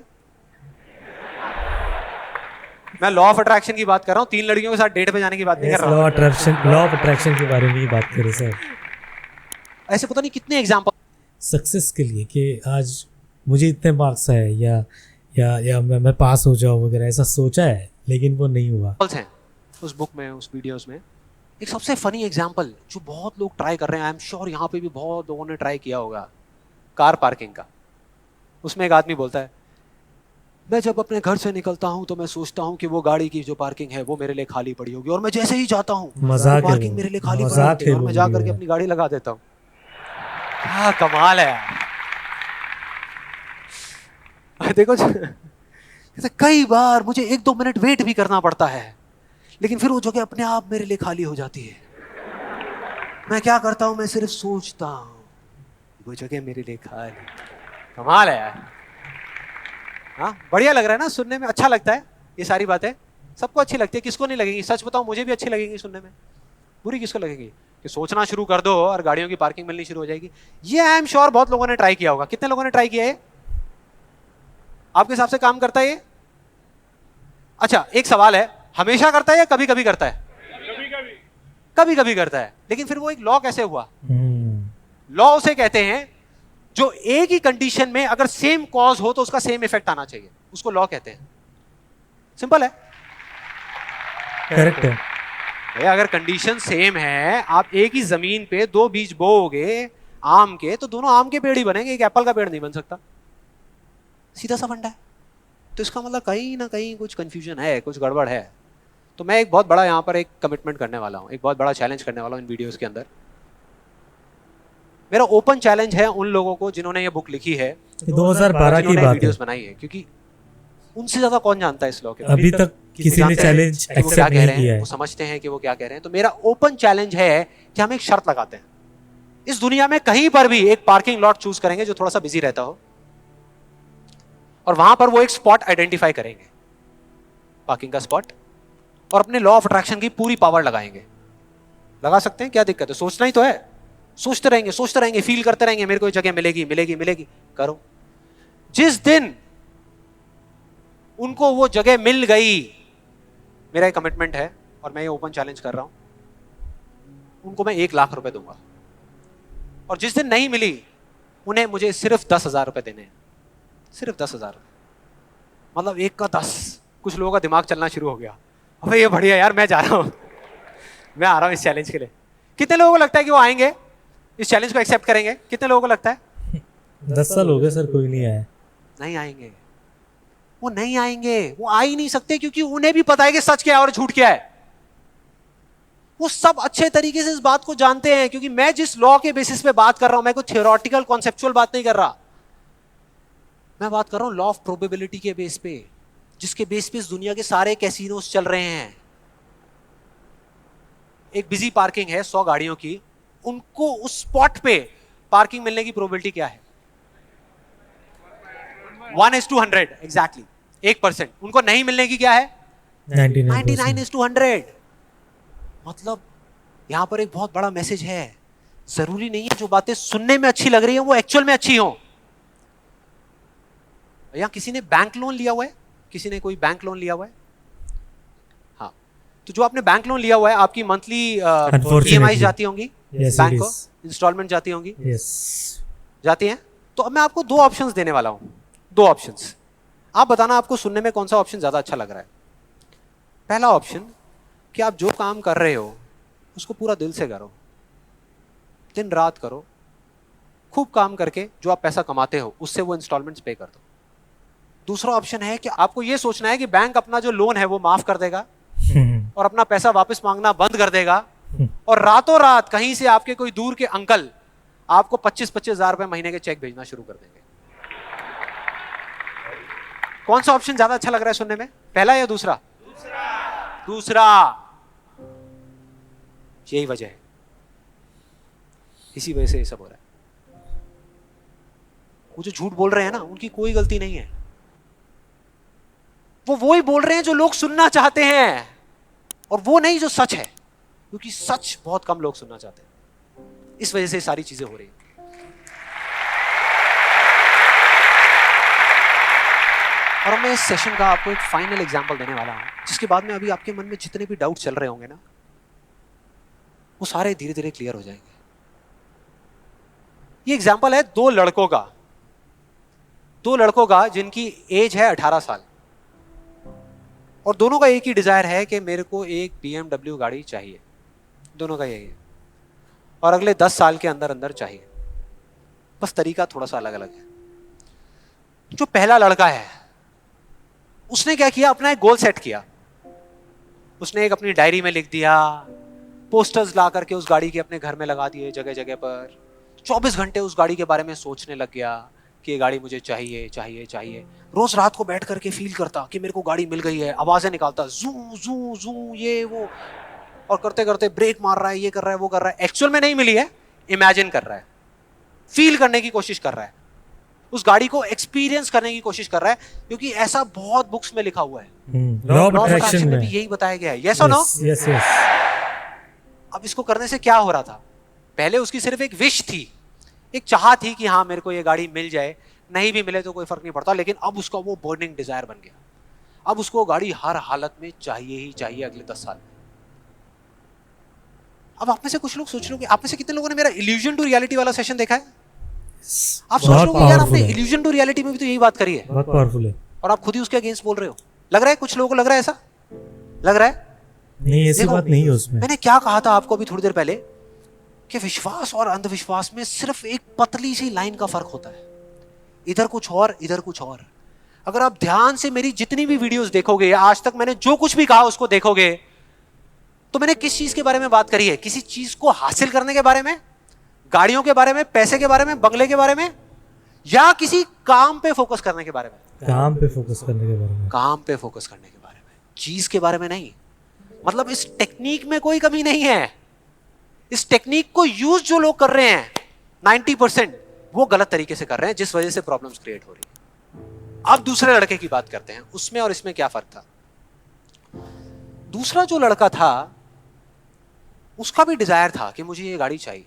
मैं लॉ ऑफ अट्रैक्शन की बात कर रहा हूँ, 3 लड़कियों के साथ डेट पे जाने की बात नहीं कर रहा हूँ। लॉ ऑफ अट्रैक्शन के बारे में ही बात करें सर। ऐसे पता नहीं कितने एग्जाम्पल सक्सेस के लिए कि आज मुझे इतने मार्क्स है या मैं पास हो जाऊँ वगैरह, ऐसा सोचा है लेकिन वो नहीं हुआ। हैं उस बुक में, उस वीडियोस में। एक सबसे फनी एग्जाम्पल जो बहुत लोग ट्राई कर रहे हैं, आई एम श्योर यहाँ पे भी बहुत लोगों ने ट्राई किया होगा, कार पार्किंग का। उसमें एक आदमी बोलता है, मैं जब अपने घर से निकलता हूँ तो मैं सोचता हूँ कि वो गाड़ी की जो पार्किंग है वो मेरे लिए खाली पड़ी होगी, और मैं जैसे ही जाता हूँ मजाक है पार्किंग वो, मेरे लिए खाली पड़ी मजाक होती है है और वो मैं जा वीडियो करके है। अपनी गाड़ी लगा देता हूँ। क्या कमाल है यार। देखो कई बार मुझे 1-2 मिनट वेट भी करना पड़ता है, लेकिन फिर वो जगह अपने आप मेरे लिए खाली हो जाती है। मैं क्या करता हूं, मैं सिर्फ सोचता हूं वो जगह मेरे लिए खाली। कमाल है यार। हाँ, बढ़िया लग रहा है ना, सुनने में अच्छा लगता है। ये सारी बातें सबको अच्छी लगती है, किसको नहीं लगेंगी? सच बताओ, मुझे भी अच्छी लगेंगी सुनने में, बुरी किसको लगेगी? कि सोचना शुरू कर दो और गाड़ियों की पार्किंग मिलनी शुरू हो जाएगी। ये आई एम श्योर बहुत लोगों ने ट्राई किया होगा। कितने लोगों ने ट्राई किया है? आपके हिसाब से काम करता है ये? अच्छा, एक सवाल है, हमेशा करता है या कभी कभी करता है? कभी कभी करता है। लेकिन फिर वो एक लॉ कैसे हुआ? लॉ उसे कहते हैं जो एक ही कंडीशन में अगर सेम कॉज हो तो उसका सेम इफेक्ट आना चाहिए, उसको लॉ कहते हैं। सिंपल है, करेक्ट है। भैया अगर कंडीशन सेम है, आप एक ही जमीन पे 2 बीज बोओगे आम के, तो दोनों आम के पेड़ ही बनेंगे, एक एप्पल का पेड़ नहीं बन सकता। सीधा सा फंडा है। तो इसका मतलब कहीं ना कहीं कुछ कंफ्यूजन है, कुछ गड़बड़ है। तो मैं एक बहुत बड़ा यहाँ पर एक कमिटमेंट करने वाला हूँ, एक बहुत बड़ा चैलेंज करने वाला हूँ इन वीडियोस के अंदर। मेरा ओपन चैलेंज है उन लोगों को जिन्होंने ये बुक लिखी है, 2012 की बात है। वीडियोस बनाई है, क्योंकि उनसे ज्यादा कौन जानता है इस लॉ के बारे में? अभी तक किसी ने चैलेंज वो क्या एक्सेप्ट कह नहीं रहे किया हैं, है। वो समझते हैं कि वो क्या कह रहे हैं। तो मेरा ओपन चैलेंज है कि हम एक शर्त लगाते हैं, इस दुनिया में कहीं पर भी एक पार्किंग लॉट चूज करेंगे जो थोड़ा सा बिजी रहता हो, और वहां पर वो एक स्पॉट आइडेंटिफाई करेंगे, पार्किंग का स्पॉट, और अपने लॉ ऑफ अट्रैक्शन की पूरी पावर लगाएंगे। लगा सकते हैं, क्या दिक्कत है? सोचना ही तो है। सोचते रहेंगे, फील करते रहेंगे, मेरे को ये जगह मिलेगी मिलेगी मिलेगी। करो। जिस दिन उनको वो जगह मिल गई, मेरा एक कमिटमेंट है और मैं ये ओपन चैलेंज कर रहा हूं, उनको मैं 1 लाख रुपए दूंगा। और जिस दिन नहीं मिली, उन्हें मुझे सिर्फ 10,000 रुपए देने हैं, सिर्फ 10,000। मतलब 1 का 10। कुछ लोगों का दिमाग चलना शुरू हो गया, अबे ये बढ़िया यार, मैं जा रहा हूं, मैं आ रहा हूं इस चैलेंज के लिए। कितने लोगों को लगता है कि वो आएंगे, इस चैलेंज को एक्सेप्ट करेंगे? कितने लोगों को लगता है? 10 साल हो गए सर, कोई नहीं आया। नहीं आएंगे, वो नहीं आएंगे, वो आ ही नहीं सकते, क्योंकि उन्हें भी पता है कि सच क्या है और झूठ क्या है। वो सब अच्छे तरीके से इस बात को जानते हैं, क्योंकि मैं जिस लॉ के बेसिस पे बात कर रहा हूं, मैं कोई थियोरेटिकल कॉन्सेप्चुअल बात नहीं कर रहा, मैं बात कर रहा हूं लॉ ऑफ प्रोबेबिलिटी के बेस पे, जिसके बेस पे इस दुनिया के सारे कैसीनोस चल रहे हैं। एक बिजी पार्किंग है 100 गाड़ियों की, उनको उस स्पॉट पे पार्किंग मिलने की प्रोबेबिलिटी क्या है? 1:100, एग्जैक्टली 1%। उनको नहीं मिलने की क्या है? 99:100। मतलब यहां पर एक बहुत बड़ा मैसेज है। जरूरी नहीं है जो बातें सुनने में अच्छी लग रही है वो एक्चुअल में अच्छी हो। यहां किसी ने बैंक लोन लिया हुआ है? किसी ने कोई बैंक लोन लिया हुआ है? हाँ, तो जो आपने बैंक लोन लिया हुआ है, आपकी मंथली EMI जाती होंगी बैंक को, इंस्टॉलमेंट जाती होंगी, जाती हैं। तो अब मैं आपको दो ऑप्शंस देने वाला हूं, दो ऑप्शंस, आप बताना आपको सुनने में कौन सा ऑप्शन ज्यादा अच्छा लग रहा है। पहला ऑप्शन कि आप जो काम कर रहे हो उसको पूरा दिल से करो, दिन रात करो, खूब काम करके जो आप पैसा कमाते हो उससे वो इंस्टॉलमेंट्स पे कर दो। दूसरा ऑप्शन है कि आपको ये सोचना है कि बैंक अपना जो लोन है वो माफ कर देगा और अपना पैसा वापस मांगना बंद कर देगा, और रातों रात कहीं से आपके कोई दूर के अंकल आपको 25-25 हजार रुपए महीने के चेक भेजना शुरू कर देंगे। कौन सा ऑप्शन ज्यादा अच्छा लग रहा है सुनने में, पहला या दूसरा? दूसरा। यही वजह है, इसी वजह से ये सब हो रहा है। वो जो झूठ बोल रहे हैं ना, उनकी कोई गलती नहीं है, वो ही बोल रहे हैं जो लोग सुनना चाहते हैं, और वो नहीं जो सच है, क्योंकि सच बहुत कम लोग सुनना चाहते हैं। इस वजह से सारी चीजें हो रही हैं। और मैं इस सेशन का आपको एक फाइनल एग्जांपल देने वाला हूं, जिसके बाद में अभी आपके मन में जितने भी डाउट चल रहे होंगे ना, वो सारे धीरे धीरे क्लियर हो जाएंगे। ये एग्जांपल है दो लड़कों का जिनकी एज है 18 साल, और दोनों का एक ही डिजायर है कि मेरे को एक BMW गाड़ी चाहिए। दोनों का यही है, और अगले 10 साल के अंदर अंदर चाहिए। बस तरीका थोड़ा सा अलग अलग है। जो पहला लड़का है, उसने क्या किया, अपना एक गोल सेट किया। उसने एक अपनी डायरी में लिख दिया, पोस्टर्स ला करके उस गाड़ी के अपने घर में लगा दिए जगह जगह पर। 24 घंटे उस गाड़ी के बारे में सोचने लग गया कि ये गाड़ी मुझे चाहिए चाहिए चाहिए। रोज रात को बैठ करके फील करता कि मेरे को गाड़ी मिल गई है, आवाजें निकालता, जू जू जू ये वो, और करते करते ब्रेक मार रहा है, ये कर रहा है, वो कर रहा है। एक्चुअल में नहीं मिली है, इमेजिन कर रहा है, फील करने की कोशिश कर रहा है, उस गाड़ी को एक्सपीरियंस करने की कोशिश कर रहा है, क्योंकि ऐसा बहुत बुक्स में लिखा हुआ है। लॉ ऑफ अट्रैक्शन में भी यही बताया गया है। यस और नो? Yes yes. अब इसको करने से क्या हो रहा था, पहले उसकी सिर्फ एक विश थी, एक चाह थी कि हाँ मेरे को ये गाड़ी मिल जाए, नहीं भी मिले तो कोई फर्क नहीं पड़ता, लेकिन अब उसका वो बर्निंग डिजायर बन गया। अब उसको गाड़ी हर हालत में चाहिए ही चाहिए अगले 10 साल में। अब आप में से कुछ लोग सोच लो कि आप में से कितने लोगों ने मेरा इल्यूजन टू रियलिटी वाला सेशन देखा है? आप सोच लो कि यार आपने इल्यूजन टू रियलिटी में भी तो यही बात करी है, बहुत पावरफुल है, और आप खुद ही उसके अगेंस्ट बोल रहे हो। लग रहा है कुछ लोगों को, लग रहा है ऐसा लग रहा है? नहीं, ऐसी बात नहीं है उसमें। मैंने क्या कहा था आपको अभी थोड़ी देर पहले कि विश्वास और अंधविश्वास में सिर्फ एक पतली सी लाइन का फर्क होता है, इधर कुछ और इधर कुछ और। अगर आप ध्यान से मेरी जितनी भी वीडियोस देखोगे या आज तक मैंने जो कुछ भी कहा उसको देखोगे, तो मैंने किस चीज के बारे में बात करी है? किसी चीज को हासिल करने के बारे में, गाड़ियों के बारे में, पैसे के बारे में, बंगले के बारे में, या किसी काम पे फोकस करने के बारे में? काम पे फोकस करने के बारे में। काम पे फोकस करने के बारे में, चीज के बारे में नहीं। मतलब इस टेक्निक में कोई कमी नहीं है। इस टेक्निक को यूज जो लोग कर रहे हैं 90% वो गलत तरीके से कर रहे हैं, जिस वजह से प्रॉब्लम्स क्रिएट हो रही है। अब दूसरे लड़के की बात करते हैं, उसमें और इसमें क्या फर्क था। दूसरा जो लड़का था उसका भी डिजायर था कि मुझे ये गाड़ी चाहिए,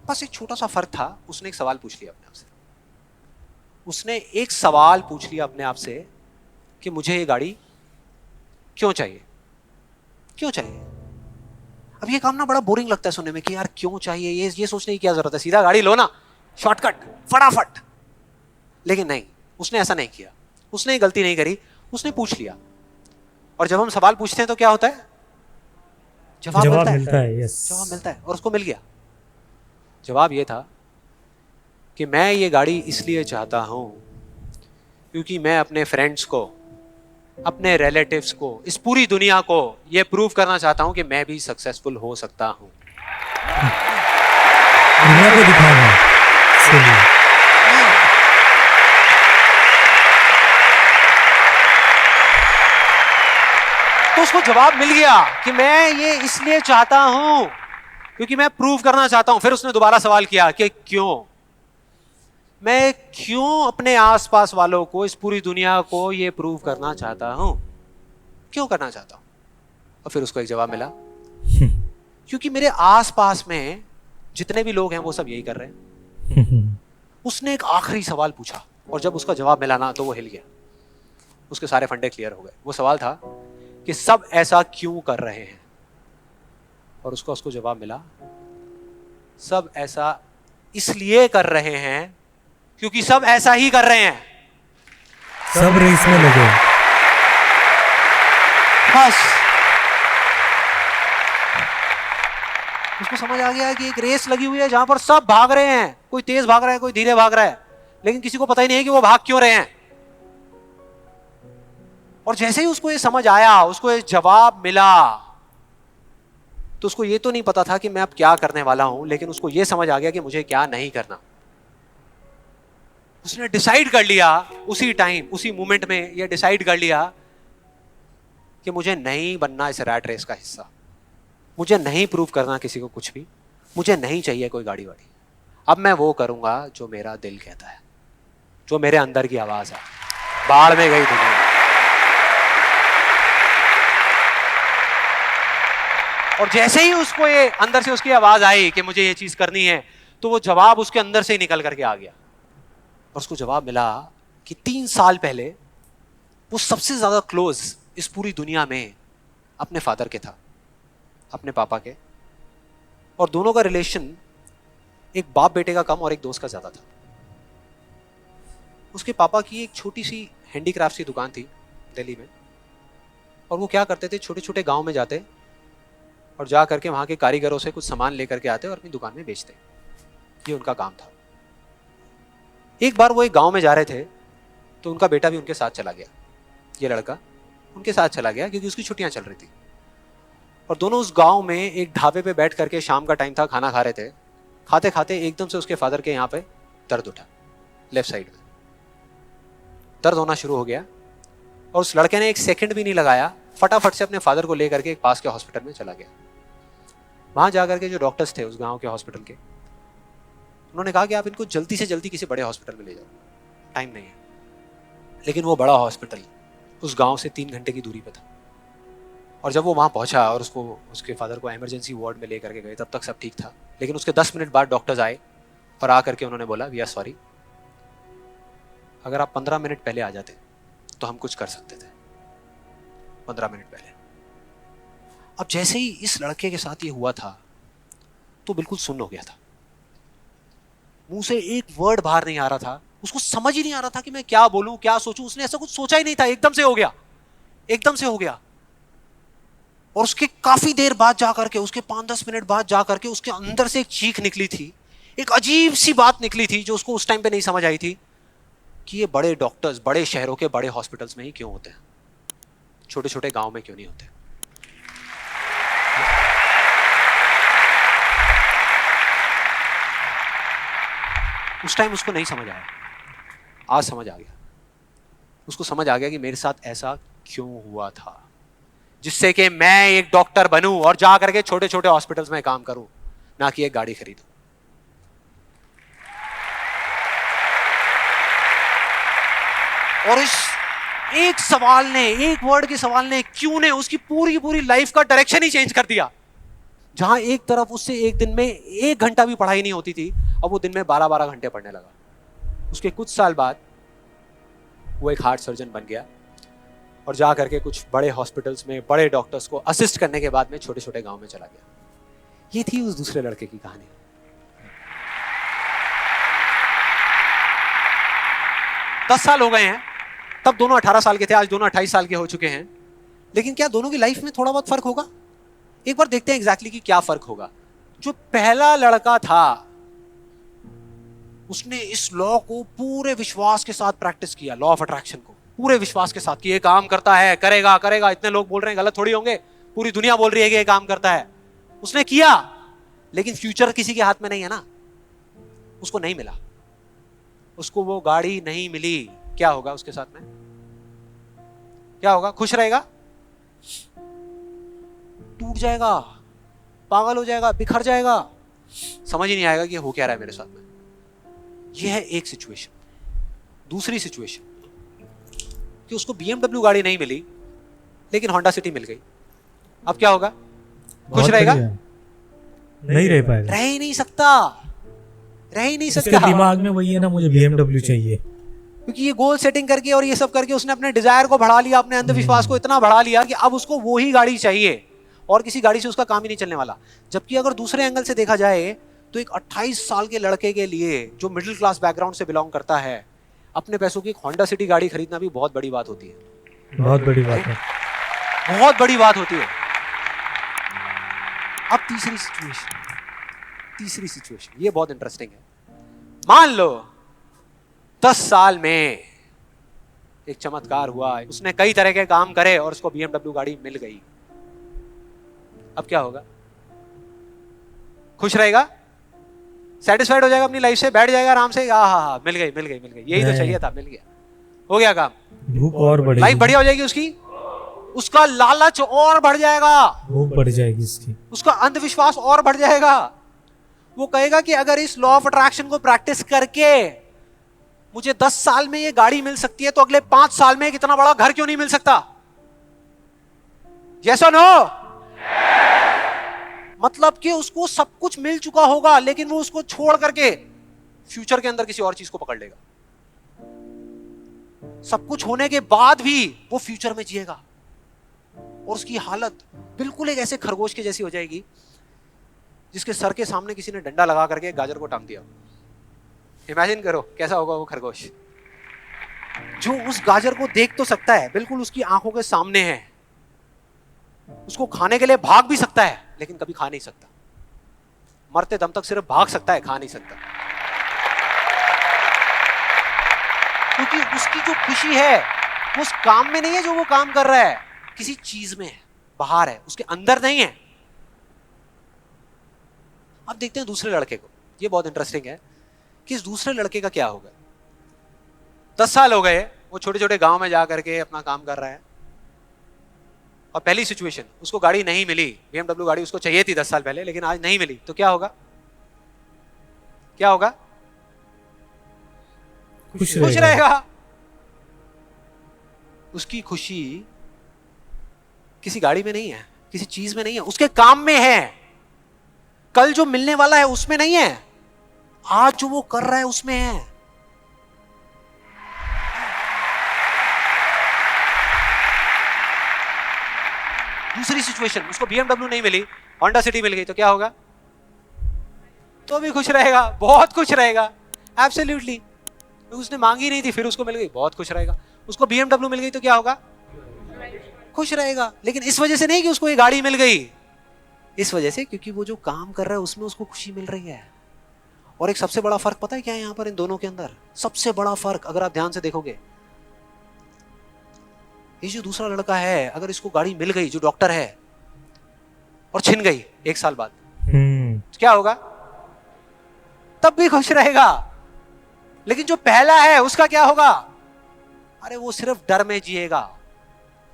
बस एक छोटा सा फर्क था। उसने एक सवाल पूछ लिया अपने आप से, उसने एक सवाल पूछ लिया अपने आप से कि मुझे ये गाड़ी क्यों चाहिए, क्यों चाहिए। अब ये काम ना बड़ा बोरिंग लगता है सुनने में कि यार क्यों चाहिए, ये सोचने की क्या जरूरत है, सीधा गाड़ी लो ना, शॉर्टकट फटाफट। लेकिन नहीं, उसने ऐसा नहीं किया, उसने गलती नहीं करी, उसने पूछ लिया। और जब हम सवाल पूछते हैं तो क्या होता है, जवाब मिलता है। यस, जवाब मिलता है, और उसको मिल गया। जवाब ये था कि मैं ये गाड़ी इसलिए चाहता हूं क्योंकि मैं अपने फ्रेंड्स को, अपने रिलेटिव्स को, इस पूरी दुनिया को ये प्रूव करना चाहता हूं कि मैं भी सक्सेसफुल हो सकता हूं। दुनिया को दिखाना है। तो उसको जवाब मिल गया कि मैं ये इसलिए चाहता हूं क्योंकि मैं प्रूव करना चाहता हूं। फिर उसने दोबारा सवाल किया कि क्यों, मैं क्यों अपने आसपास वालों को, इस पूरी दुनिया को ये प्रूव करना चाहता हूं, क्यों करना चाहता हूं। और फिर उसको एक जवाब मिला, क्योंकि मेरे आसपास में जितने भी लोग हैं वो सब यही कर रहे हैं। उसने एक आखिरी सवाल पूछा और जब उसका जवाब मिला ना तो वो हिल गया। उसके सारे फंडे क्लियर हो गए। वो सवाल था कि सब ऐसा क्यों कर रहे हैं, और उसको जवाब मिला, सब ऐसा इसलिए कर रहे हैं क्योंकि सब ऐसा ही कर रहे हैं। सब रेस में लगे। बस उसको समझ आ गया कि एक रेस लगी हुई है जहां पर सब भाग रहे हैं, कोई तेज भाग रहा है, कोई धीरे भाग रहा है, लेकिन किसी को पता ही नहीं है कि वो भाग क्यों रहे हैं। और जैसे ही उसको ये समझ आया, उसको ये जवाब मिला, तो उसको ये तो नहीं पता था कि मैं अब क्या करने वाला हूं, लेकिन उसको ये समझ आ गया कि मुझे क्या नहीं करना। उसने डिसाइड कर लिया उसी टाइम, उसी मोमेंट में ये डिसाइड कर लिया कि मुझे नहीं बनना इस रैट रेस का हिस्सा, मुझे नहीं प्रूव करना किसी को कुछ भी, मुझे नहीं चाहिए कोई गाड़ी वाड़ी। अब मैं वो करूंगा जो मेरा दिल कहता है, जो मेरे अंदर की आवाज है। बाढ़ में गई दुनिया। और जैसे ही उसको ये अंदर से उसकी आवाज आई कि मुझे ये चीज करनी है, तो वो जवाब उसके अंदर से ही निकल करके आ गया। और उसको जवाब मिला कि 3 साल पहले वो सबसे ज्यादा क्लोज इस पूरी दुनिया में अपने फादर के था, अपने पापा के, और दोनों का रिलेशन एक बाप बेटे का कम और एक दोस्त का ज्यादा था। उसके पापा की एक छोटी सी हैंडीक्राफ्ट की दुकान थी दिल्ली में, और वो क्या करते थे, छोटे छोटे गांव में जाते और जा करके वहां के कारीगरों से कुछ सामान लेकर के आते और अपनी दुकान में बेचते। ये उनका काम था। एक बार वो एक गांव में जा रहे थे तो उनका बेटा भी उनके साथ चला गया। ये लड़का उनके साथ चला गया क्योंकि उसकी छुट्टियां चल रही थी, और दोनों उस गांव में एक ढाबे पे बैठ करके, शाम का टाइम था, खाना खा रहे थे। खाते खाते एकदम से उसके फादर के यहाँ पे दर्द उठा, लेफ्ट साइड में दर्द होना शुरू हो गया, और उस लड़के ने एक सेकंड भी नहीं लगाया, फटाफट से अपने फादर को लेकर के एक पास के हॉस्पिटल में चला गया। वहां जाकर के जो डॉक्टर्स थे उस गांव के हॉस्पिटल के, उन्होंने कहा कि आप इनको जल्दी से जल्दी किसी बड़े हॉस्पिटल में ले जाओ, टाइम नहीं है। लेकिन वो बड़ा हॉस्पिटल उस गांव से 3 घंटे की दूरी पे था, और जब वो वहां पहुंचा और उसके फादर को इमरजेंसी वार्ड में लेकर के गए, तब तक सब ठीक था। लेकिन उसके 10 मिनट बाद डॉक्टर्स आए और आकर के उन्होंने बोला, वी आर सॉरी, अगर आप 15 मिनट पहले आ जाते तो हम कुछ कर सकते थे। 15 मिनट पहले। अब जैसे ही इस लड़के के साथ ये हुआ था तो बिल्कुल सुन्न हो गया था, मुंह से एक वर्ड बाहर नहीं आ रहा था, उसको समझ ही नहीं आ रहा था कि मैं क्या बोलूं, क्या सोचूं। उसने ऐसा कुछ सोचा ही नहीं था, एकदम से हो गया, एकदम से हो गया। और उसके काफी देर बाद जाकर के, उसके 5-10 मिनट बाद जाकर के उसके अंदर से एक चीख निकली थी, एक अजीब सी बात निकली थी जो उसको उस टाइम पे नहीं समझ आई थी कि ये बड़े डॉक्टर्स बड़े शहरों के बड़े हॉस्पिटल्स में ही क्यों होते हैं, छोटे छोटे गांव में क्यों नहीं होते। उस टाइम उसको नहीं समझ आया, आज समझ आ गया। उसको समझ आ गया कि मेरे साथ ऐसा क्यों हुआ था, जिससे कि मैं एक डॉक्टर बनूं और जा करके छोटे छोटे हॉस्पिटल्स में काम करूं, ना कि एक गाड़ी खरीदूं। और इस एक सवाल ने, एक वर्ड के सवाल ने, क्यों ने, उसकी पूरी पूरी लाइफ का डायरेक्शन ही चेंज कर दिया। जहां एक तरफ उससे एक दिन में 1 घंटा भी पढ़ाई नहीं होती थी, अब वो दिन में 12-12 घंटे पढ़ने लगा। उसके कुछ साल बाद वो एक हार्ट सर्जन बन गया और जा करके कुछ बड़े हॉस्पिटल्स में बड़े डॉक्टर्स को असिस्ट करने के बाद में छोटे छोटे गांव में चला गया। ये थी उस दूसरे लड़के की कहानी। दस साल हो गए हैं, तब दोनों 18 साल के थे, आज दोनों 28 साल के हो चुके हैं। लेकिन क्या दोनों की लाइफ में थोड़ा बहुत फर्क होगा? एक बार देखते हैं एग्जैक्टली कि क्या फर्क होगा। जो पहला लड़का था उसने इस लॉ को पूरे विश्वास के साथ प्रैक्टिस किया, लॉ ऑफ अट्रैक्शन को पूरे विश्वास के साथ कि ये काम करता है, करेगा करेगा, इतने लोग बोल रहे हैं, गलत थोड़ी होंगे, पूरी दुनिया बोल रही है कि ये काम करता है। उसने किया, लेकिन फ्यूचर किसी के हाथ में नहीं है ना, उसको नहीं मिला, उसको वो गाड़ी नहीं मिली। क्या होगा उसके साथ में? क्या होगा? खुश रहेगा? टूट जाएगा, पागल हो जाएगा, बिखर जाएगा, समझ ही नहीं आएगा कि हो क्या रहा है मेरे साथ में। यह है एक सिचुएशन। दूसरी सिचुएशन कि उसको BMW गाड़ी नहीं मिली, लेकिन होंडा सिटी मिल गई। अब क्या होगा? खुश रहेगा? नहीं रह पाएगा, रह ही नहीं सकता, रह ही नहीं सकता। दिमाग में वही है ना, मुझे BMW चाहिए। क्योंकि ये गोल सेटिंग करके और ये सब करके उसने अपने डिजायर को बढ़ा लिया, अपने अंधविश्वास को इतना बढ़ा लिया कि अब उसको वो ही गाड़ी चाहिए और किसी गाड़ी से उसका काम ही नहीं चलने वाला। जबकि अगर दूसरे एंगल से देखा जाए तो एक 28 साल के लड़के के लिए जो मिडिल क्लास बैकग्राउंड से बिलोंग करता है, अपने पैसों की एक होंडा सिटी गाड़ी खरीदना भी बहुत बड़ी बात होती है। बहुत बड़ी बात है। बहुत बड़ी बात होती है। अब तीसरी सिचुएशन ये बहुत इंटरेस्टिंग है। मान लो 10 साल में एक चमत्कार हुआ, उसने कई तरह के काम करे और उसको BMW गाड़ी मिल गई। अब क्या होगा? खुश रहेगा, सेटिस्फाइड हो जाएगा अपनी लाइफ से, बैठ जाएगा आराम से, हाँ मिल गई, यही तो चाहिए था, मिल गया, हो गया काम, भूख और बढ़ेगी, लाइफ बढ़िया हो जाएगी उसकी, उसका लालच और बढ़ जाएगा, भूख बढ़ जाएगी उसकी, उसका अंधविश्वास और बढ़ जाएगा। वो कहेगा कि अगर इस लॉ ऑफ अट्रैक्शन को प्रैक्टिस करके मुझे 10 साल में ये गाड़ी मिल सकती है तो अगले 5 साल में एक इतना बड़ा घर क्यों नहीं मिल सकता? यस और नो? मतलब कि उसको सब कुछ मिल चुका होगा लेकिन वो उसको छोड़ करके फ्यूचर के अंदर किसी और चीज को पकड़ लेगा। सब कुछ होने के बाद भी वो फ्यूचर में जिएगा और उसकी हालत बिल्कुल एक ऐसे खरगोश के जैसी हो जाएगी जिसके सर के सामने किसी ने डंडा लगा करके गाजर को टांग दिया। इमेजिन करो कैसा होगा वो खरगोश, जो उस गाजर को देख तो सकता है, बिल्कुल उसकी आंखों के सामने है, उसको खाने के लिए भाग भी सकता है लेकिन कभी खा नहीं सकता, मरते दम तक सिर्फ भाग सकता है, खा नहीं सकता। क्योंकि उसकी जो खुशी है वो उस काम में नहीं है जो वो काम कर रहा है, किसी चीज में है, बाहर है, उसके अंदर नहीं है। अब देखते हैं दूसरे लड़के को। ये बहुत इंटरेस्टिंग है कि इस दूसरे लड़के का क्या होगा। 10 साल हो गए, वो छोटे छोटे गांव में जा करके अपना काम कर रहा है और पहली सिचुएशन, उसको गाड़ी नहीं मिली, BMW गाड़ी उसको चाहिए थी 10 साल पहले लेकिन आज नहीं मिली, तो क्या होगा? क्या होगा? खुश रहेगा। उसकी खुशी किसी गाड़ी में नहीं है, किसी चीज में नहीं है, उसके काम में है। कल जो मिलने वाला है उसमें नहीं है, आज जो वो कर रहा है उसमें है। दूसरी सिचुएशन, उसको BMW नहीं मिली, होंडा सिटी मिल गई, तो क्या होगा? तो भी खुश रहेगा, बहुत खुश रहेगा, एब्सोल्युटली। उसने मांगी नहीं थी, फिर उसको मिल गई, बहुत खुश रहेगा। उसको BMW मिल गई तो क्या होगा? खुश रहेगा। लेकिन इस वजह से नहीं कि उसको ये गाड़ी मिल गई, इस वजह से क्योंकि वो जो काम कर रहा है उसमें उसको खुशी मिल रही है। और एक सबसे बड़ा फर्क पता है क्या है यहाँ पर इन दोनों के अंदर? सबसे बड़ा फर्क अगर आप ध्यान से देखोगे, ये जो दूसरा लड़का है, अगर इसको गाड़ी मिल गई, जो डॉक्टर है, और छिन गई 1 साल बाद, तो क्या होगा? तब भी खुश रहेगा। लेकिन जो पहला है उसका क्या होगा? अरे वो सिर्फ डर में जिएगा,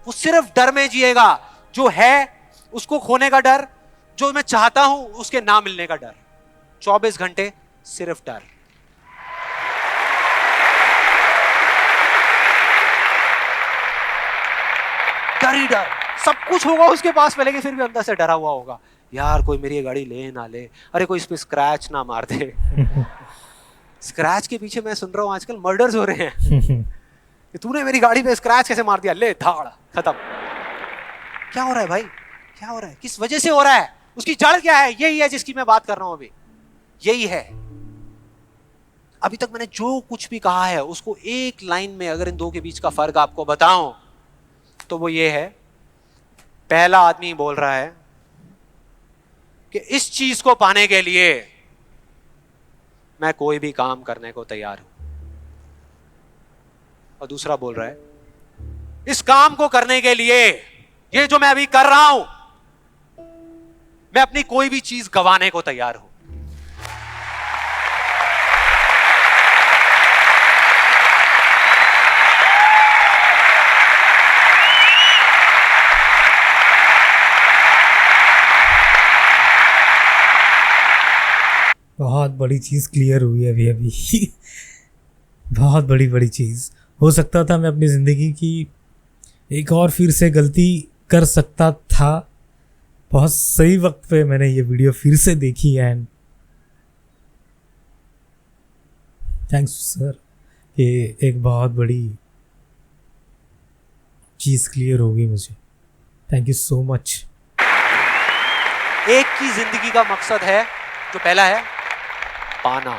वो सिर्फ डर में जिएगा। जो है उसको खोने का डर, जो मैं चाहता हूं उसके ना मिलने का डर, 24 घंटे सिर्फ डर। डर ही डर, सब कुछ होगा उसके पास में लेकिन फिर भी अंदर से डरा हुआ होगा, यार कोई मेरी गाड़ी ले ना ले, अरे कोई इस पे स्क्रैच ना मार दे। स्क्रैच के पीछे मैं सुन रहा हूं आजकल मर्डर्स हो रहे हैं कि तूने मेरी गाड़ी पे स्क्रैच कैसे मार दिया, ले धाड़, खत्म। क्या हो रहा है भाई? क्या हो रहा है? किस वजह से हो रहा है? उसकी जड़ क्या है? यही है जिसकी मैं बात कर रहा हूं अभी, यही है। अभी तक मैंने जो कुछ भी कहा है उसको एक लाइन में अगर इन दो के बीच का फर्क आपको बताऊं तो वो ये है, पहला आदमी बोल रहा है कि इस चीज को पाने के लिए मैं कोई भी काम करने को तैयार हूं, और दूसरा बोल रहा है इस काम को करने के लिए, ये जो मैं अभी कर रहा हूं, मैं अपनी कोई भी चीज गंवाने को तैयार हूं। बहुत बड़ी चीज़ क्लियर हुई है अभी बहुत बड़ी चीज़। हो सकता था मैं अपनी ज़िंदगी की एक और फिर से गलती कर सकता था। बहुत सही वक्त पे मैंने ये वीडियो फिर से देखी एंड थैंक्स सर ये एक बहुत बड़ी चीज़ क्लियर होगी मुझे। Thank you so much. एक की जिंदगी का मकसद है, जो पहला है पाना,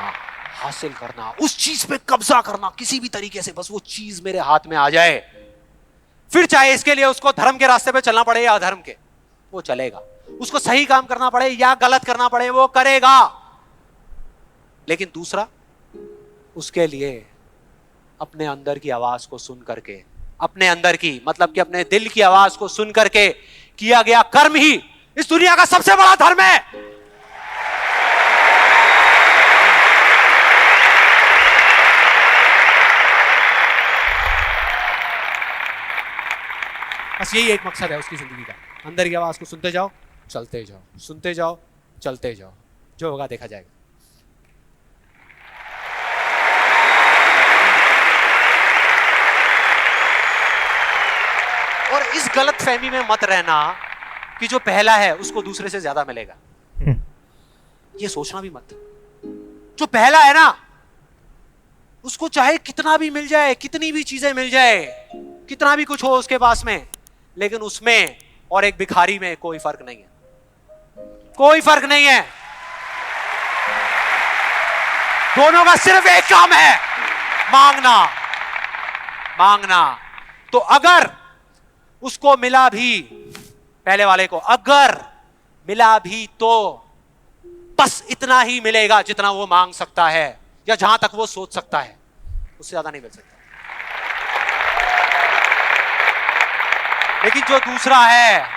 हासिल करना, उस चीज पे कब्जा करना किसी भी तरीके से, बस वो चीज मेरे हाथ में आ जाए। फिर चाहे इसके लिए उसको धर्म के रास्ते पे चलना पड़े या अधर्म के, वो चलेगा। उसको सही काम करना पड़े या गलत करना पड़े, वो करेगा। लेकिन दूसरा, उसके लिए अपने अंदर की आवाज को सुन करके, अपने अंदर की मतलब कि अपने दिल की आवाज को सुन करके किया गया कर्म ही इस दुनिया का सबसे बड़ा धर्म है। बस यही एक मकसद है उसकी जिंदगी का, अंदर की आवाज को सुनते जाओ, चलते जाओ, सुनते जाओ, चलते जाओ, जो होगा देखा जाएगा। और इस गलत फहमी में मत रहना कि जो पहला है उसको दूसरे से ज्यादा मिलेगा। ये सोचना भी मत। जो पहला है ना, उसको चाहे कितना भी मिल जाए, कितनी भी चीजें मिल जाए, कितना भी कुछ हो उसके पास में, लेकिन उसमें और एक भिखारी में कोई फर्क नहीं है। कोई फर्क नहीं है। दोनों का सिर्फ एक काम है, मांगना। मांगना। तो अगर उसको मिला भी, पहले वाले को अगर मिला भी, तो बस इतना ही मिलेगा जितना वो मांग सकता है या जहां तक वो सोच सकता है, उससे ज्यादा नहीं मिल सकता। लेकिन जो दूसरा है,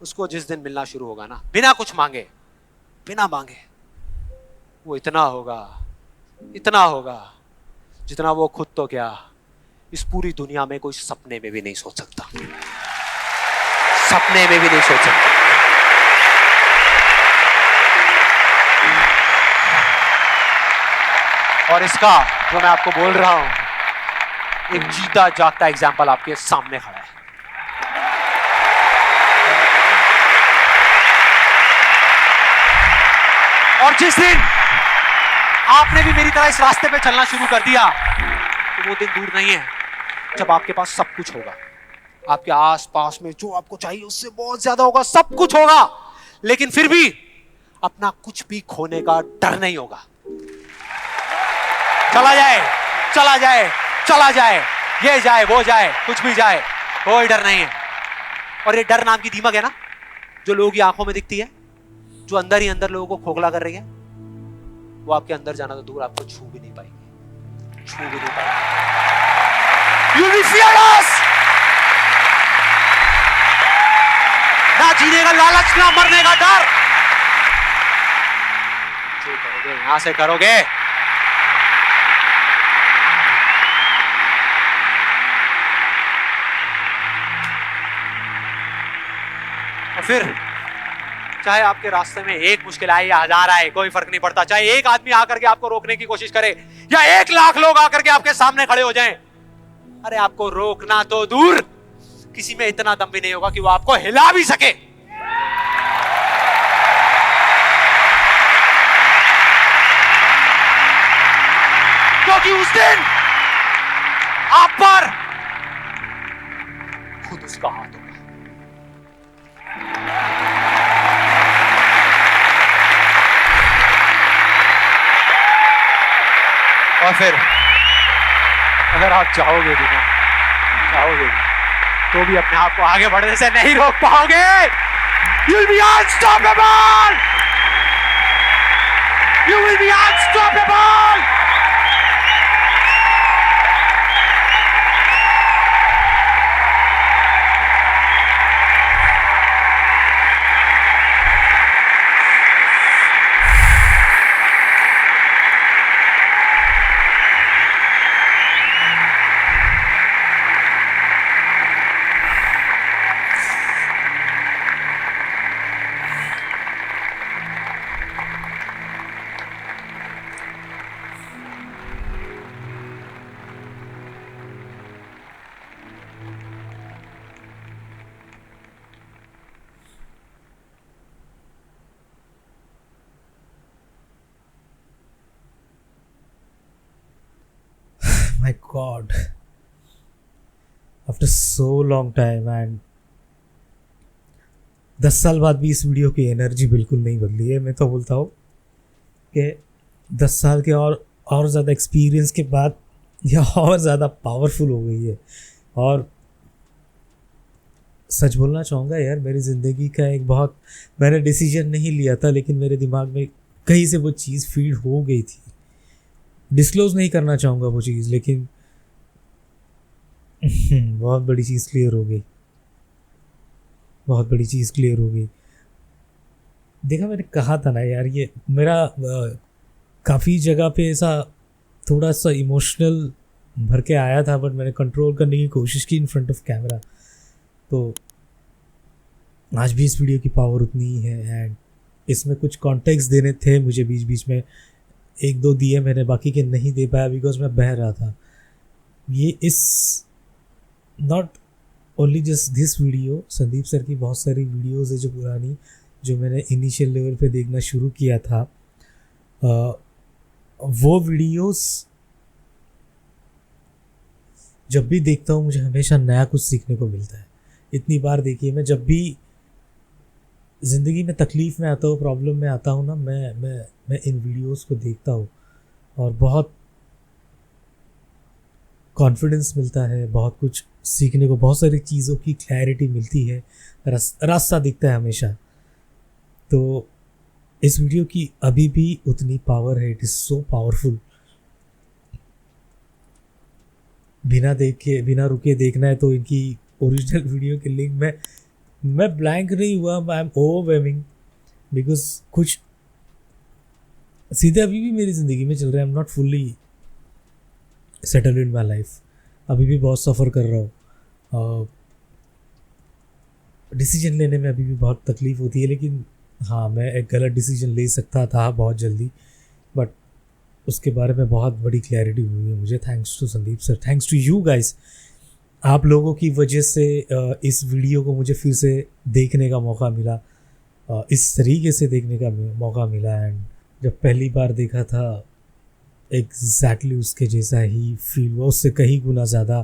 उसको जिस दिन मिलना शुरू होगा ना, बिना कुछ मांगे, बिना मांगे, वो इतना होगा जितना वो खुद तो क्या, इस पूरी दुनिया में कोई सपने में भी नहीं सोच सकता। सपने में भी नहीं सोच सकता। और इसका जो मैं आपको बोल रहा हूं, एक जीता जागता एग्जाम्पल आपके सामने खड़ा है। और जिस दिन आपने भी मेरी तरह इस रास्ते पे चलना शुरू कर दिया, तो वो दिन दूर नहीं है जब आपके पास सब कुछ होगा। आपके आस पास में जो आपको चाहिए उससे बहुत ज्यादा होगा, सब कुछ होगा, लेकिन फिर भी अपना कुछ भी खोने का डर नहीं होगा। चला जाए, चला जाए, चला जाए, ये जाए, वो जाए, कुछ भी जाए, कोई डर नहीं है। और ये डर नाम की दीमक है ना, जो लोगों की आंखों में दिखती है, जो अंदर ही अंदर लोगों को खोखला कर रही है, वो आपके अंदर जाना तो दूर, आपको छू भी नहीं पाएगी, छू भी नहीं पाएगी। You'll be fearless! ना जीने का लालच, ना मरने का डर। जो करोगे यहां से करोगे। और फिर चाहे आपके रास्ते में एक मुश्किल आए या 1000 आए, कोई फर्क नहीं पड़ता। चाहे एक आदमी आकर के आपको रोकने की कोशिश करे या 1 लाख लोग आकर के आपके सामने खड़े हो जाएं, अरे आपको रोकना तो दूर, किसी में इतना दम भी नहीं होगा कि वो आपको हिला भी सके। क्योंकि उस दिन आप पर खुद उसका हाथ होगा। और फिर अगर आप चाहोगे भी ना, चाहोगे भी, तो भी अपने आप को आगे बढ़ने से नहीं रोक पाओगे। You'll be unstoppable! You will be unstoppable! My God, after so long time and 10 साल बाद भी इस वीडियो की एनर्जी बिल्कुल नहीं बदली है। मैं तो बोलता हूँ कि 10 साल के और ज़्यादा एक्सपीरियंस के बाद यह और ज़्यादा पावरफुल हो गई है। और सच बोलना चाहूँगा यार, मेरी ज़िंदगी का एक बहुत, मैंने डिसीजन नहीं लिया था लेकिन मेरे दिमाग में कहीं से वो चीज़ फीड हो गई थी। डिस्क्लोज नहीं करना चाहूँगा वो चीज़, लेकिन बहुत बड़ी चीज़ क्लियर हो गई, बहुत बड़ी चीज़ क्लियर हो गई। देखा, मैंने कहा था ना यार, ये मेरा काफ़ी जगह पे ऐसा थोड़ा सा इमोशनल भर के आया था, बट मैंने कंट्रोल करने की कोशिश की इन फ्रंट ऑफ कैमरा। तो आज भी इस वीडियो की पावर उतनी ही है एंड इसमें कुछ कॉन्टेक्स्ट देने थे मुझे, बीच बीच में 1-2 दिए मैंने, बाकी के नहीं दे पाया बिकॉज मैं बह रहा था। ये इस not only just this video, Sandeep sir की बहुत सारी वीडियोज़ है जो पुरानी, जो मैंने इनिशियल लेवल पे देखना शुरू किया था, वो वीडियोस जब भी देखता हूँ मुझे हमेशा नया कुछ सीखने को मिलता है। इतनी बार देखिए, मैं जब भी ज़िंदगी में तकलीफ़ में आता हूँ, प्रॉब्लम में आता हूँ ना, मैं इन वीडियोस को देखता हूँ और बहुत कॉन्फिडेंस मिलता है, बहुत कुछ सीखने को, बहुत सारी चीज़ों की क्लैरिटी मिलती है, रास्ता दिखता है हमेशा। तो इस वीडियो की अभी भी उतनी पावर है, इट इज़ सो पावरफुल। बिना देखे, बिना रुके देखना है तो इनकी ओरिजिनल वीडियो के लिंक में मैं ब्लैंक नहीं हुआ, आई एम ओवरवेलमिंग बिकॉज कुछ सीधे अभी भी मेरी ज़िंदगी में चल रहा है। I am not fully settled in my life, अभी भी बहुत सफ़र कर रहा हूँ, डिसीजन लेने में अभी भी बहुत तकलीफ़ होती है। लेकिन हाँ, मैं एक गलत डिसीजन ले सकता था बहुत जल्दी, बट उसके बारे में बहुत बड़ी क्लैरिटी हुई है मुझे, thanks to Sandeep sir, thanks to you guys. आप लोगों की वजह से इस वीडियो को मुझे फिर से देखने का मौका मिला, इस तरीके से देखने का मौका मिला। एंड जब पहली बार देखा था एग्जैक्टली उसके जैसा ही फील हुआ, उससे कहीं गुना ज़्यादा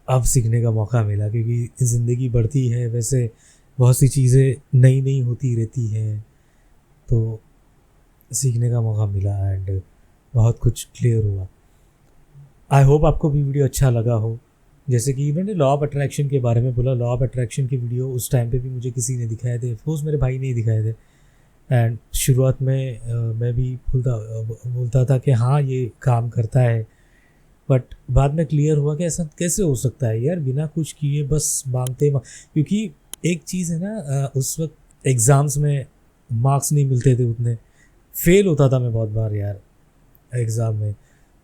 अब सीखने का मौका मिला, क्योंकि ज़िंदगी बढ़ती है, वैसे बहुत सी चीज़ें नई नई होती रहती हैं, तो सीखने का मौका मिला एंड बहुत कुछ क्लियर हुआ। आई होप आपको भी वीडियो अच्छा लगा हो। जैसे कि मैंने लॉ ऑफ अट्रैक्शन के बारे में बोला, लॉ ऑफ अट्रैक्शन की वीडियो उस टाइम पे भी मुझे किसी ने दिखाए थे, ऑफकोर्स मेरे भाई ने दिखाए थे। एंड शुरुआत में मैं भी बोलता था कि हाँ ये काम करता है, बट बाद में क्लियर हुआ कि ऐसा कैसे हो सकता है यार, बिना कुछ किए बस क्योंकि एक चीज़ है ना, उस वक्त एग्ज़ाम्स में मार्क्स नहीं मिलते थे उतने, फेल होता था मैं बहुत बार यार एग्ज़ाम में।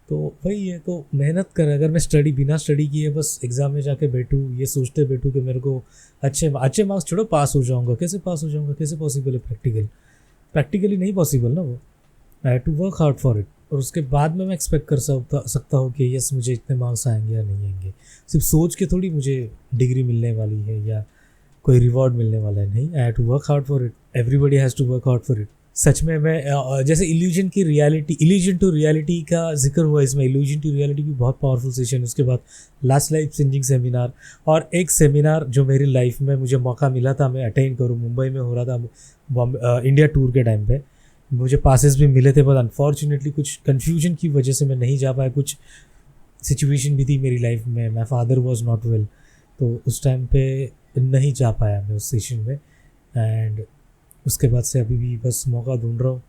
तो वही है, तो मेहनत कर, अगर मैं बिना स्टडी किए बस एग्ज़ाम में जाके बैठूँ, ये सोचते बैठूँ कि मेरे को अच्छे मार्क्स छोड़ो पास हो जाऊँगा, कैसे पास हो जाऊँगा, कैसे पॉसिबल है? प्रैक्टिकली नहीं पॉसिबल ना वो। I have to work hard for it, और उसके बाद में मैं एक्सपेक्ट कर सकता हूँ कि यस मुझे इतने मार्क्स आएंगे या नहीं आएंगे। सिर्फ सोच के थोड़ी मुझे डिग्री मिलने वाली है या कोई रिवॉर्ड मिलने वाला है, नहीं। I have to work hard for it, everybody has to work hard for it. सच में मैं जैसे इल्यूजन टू रियलिटी का जिक्र हुआ इसमें, इल्यूजन टू रियलिटी भी बहुत पावरफुल सेशन। उसके बाद लास्ट लाइफ चेंजिंग सेमिनार, और एक सेमिनार जो मेरी लाइफ में मुझे मौका मिला था मैं अटेंड करूँ, मुंबई में हो रहा था इंडिया टूर के टाइम पे। मुझे पासेस भी मिले थे, बट अनफॉर्चुनेटली कुछ कन्फ्यूजन की वजह से मैं नहीं जा पाया, कुछ सिचुएशन भी थी मेरी लाइफ में, my father was not well, तो उस टाइम पे नहीं जा पाया मैं उस सेशन में। एंड उसके बाद से अभी भी बस मौका ढूंढ रहा हूँ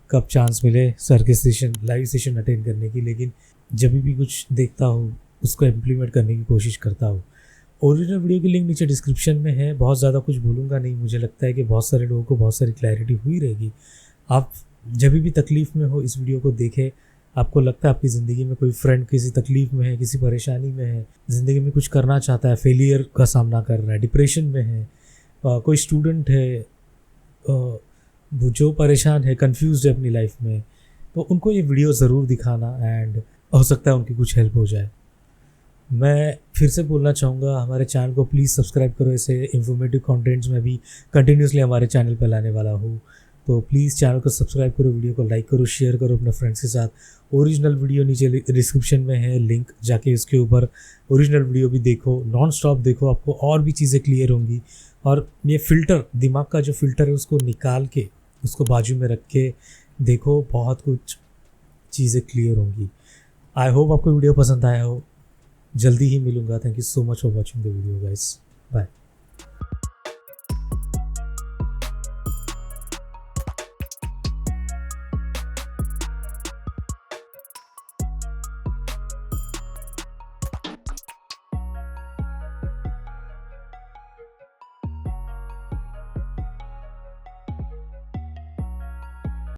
कब चांस मिले सर के सेशन, लाइव सेशन अटेंड करने की। लेकिन जब भी कुछ देखता हूँ उसको इम्प्लीमेंट करने की कोशिश करता हूँ। ओरिजिनल वीडियो की लिंक नीचे डिस्क्रिप्शन में है, बहुत ज़्यादा कुछ बोलूँगा नहीं, मुझे लगता है कि बहुत सारे लोगों को बहुत सारी क्लैरिटी हुई रहेगी। आप जब भी तकलीफ़ में हो इस वीडियो को देखें, आपको लगता है आपकी ज़िंदगी में कोई फ्रेंड किसी तकलीफ़ में है, किसी परेशानी में है, ज़िंदगी में कुछ करना चाहता है, फेलियर का सामना कर रहा है, डिप्रेशन में है, कोई स्टूडेंट है जो परेशान है, कंफ्यूज्ड है अपनी लाइफ में, तो उनको ये वीडियो ज़रूर दिखाना एंड हो सकता है उनकी कुछ हेल्प हो जाए। मैं फिर से बोलना चाहूँगा, हमारे चैनल को प्लीज़ सब्सक्राइब करो, ऐसे इन्फॉर्मेटिव कंटेंट्स में भी कंटिन्यूसली हमारे चैनल पर लाने वाला हूँ। तो प्लीज़ चैनल को सब्सक्राइब करो, वीडियो को लाइक करो, शेयर करो अपने फ्रेंड्स के साथ। ओरिजिनल वीडियो नीचे डिस्क्रिप्शन में है लिंक, जाके उसके ऊपर ओरिजिनल वीडियो भी देखो, नॉन स्टॉप देखो, आपको और भी चीज़ें क्लियर होंगी। और ये फ़िल्टर, दिमाग का जो फ़िल्टर है उसको निकाल के उसको बाजू में रख के देखो, बहुत कुछ चीज़ें क्लियर होंगी। आई होप आपको वीडियो पसंद आया हो। जल्दी ही मिलूंगा। Thank you so much for watching the video guys. Bye.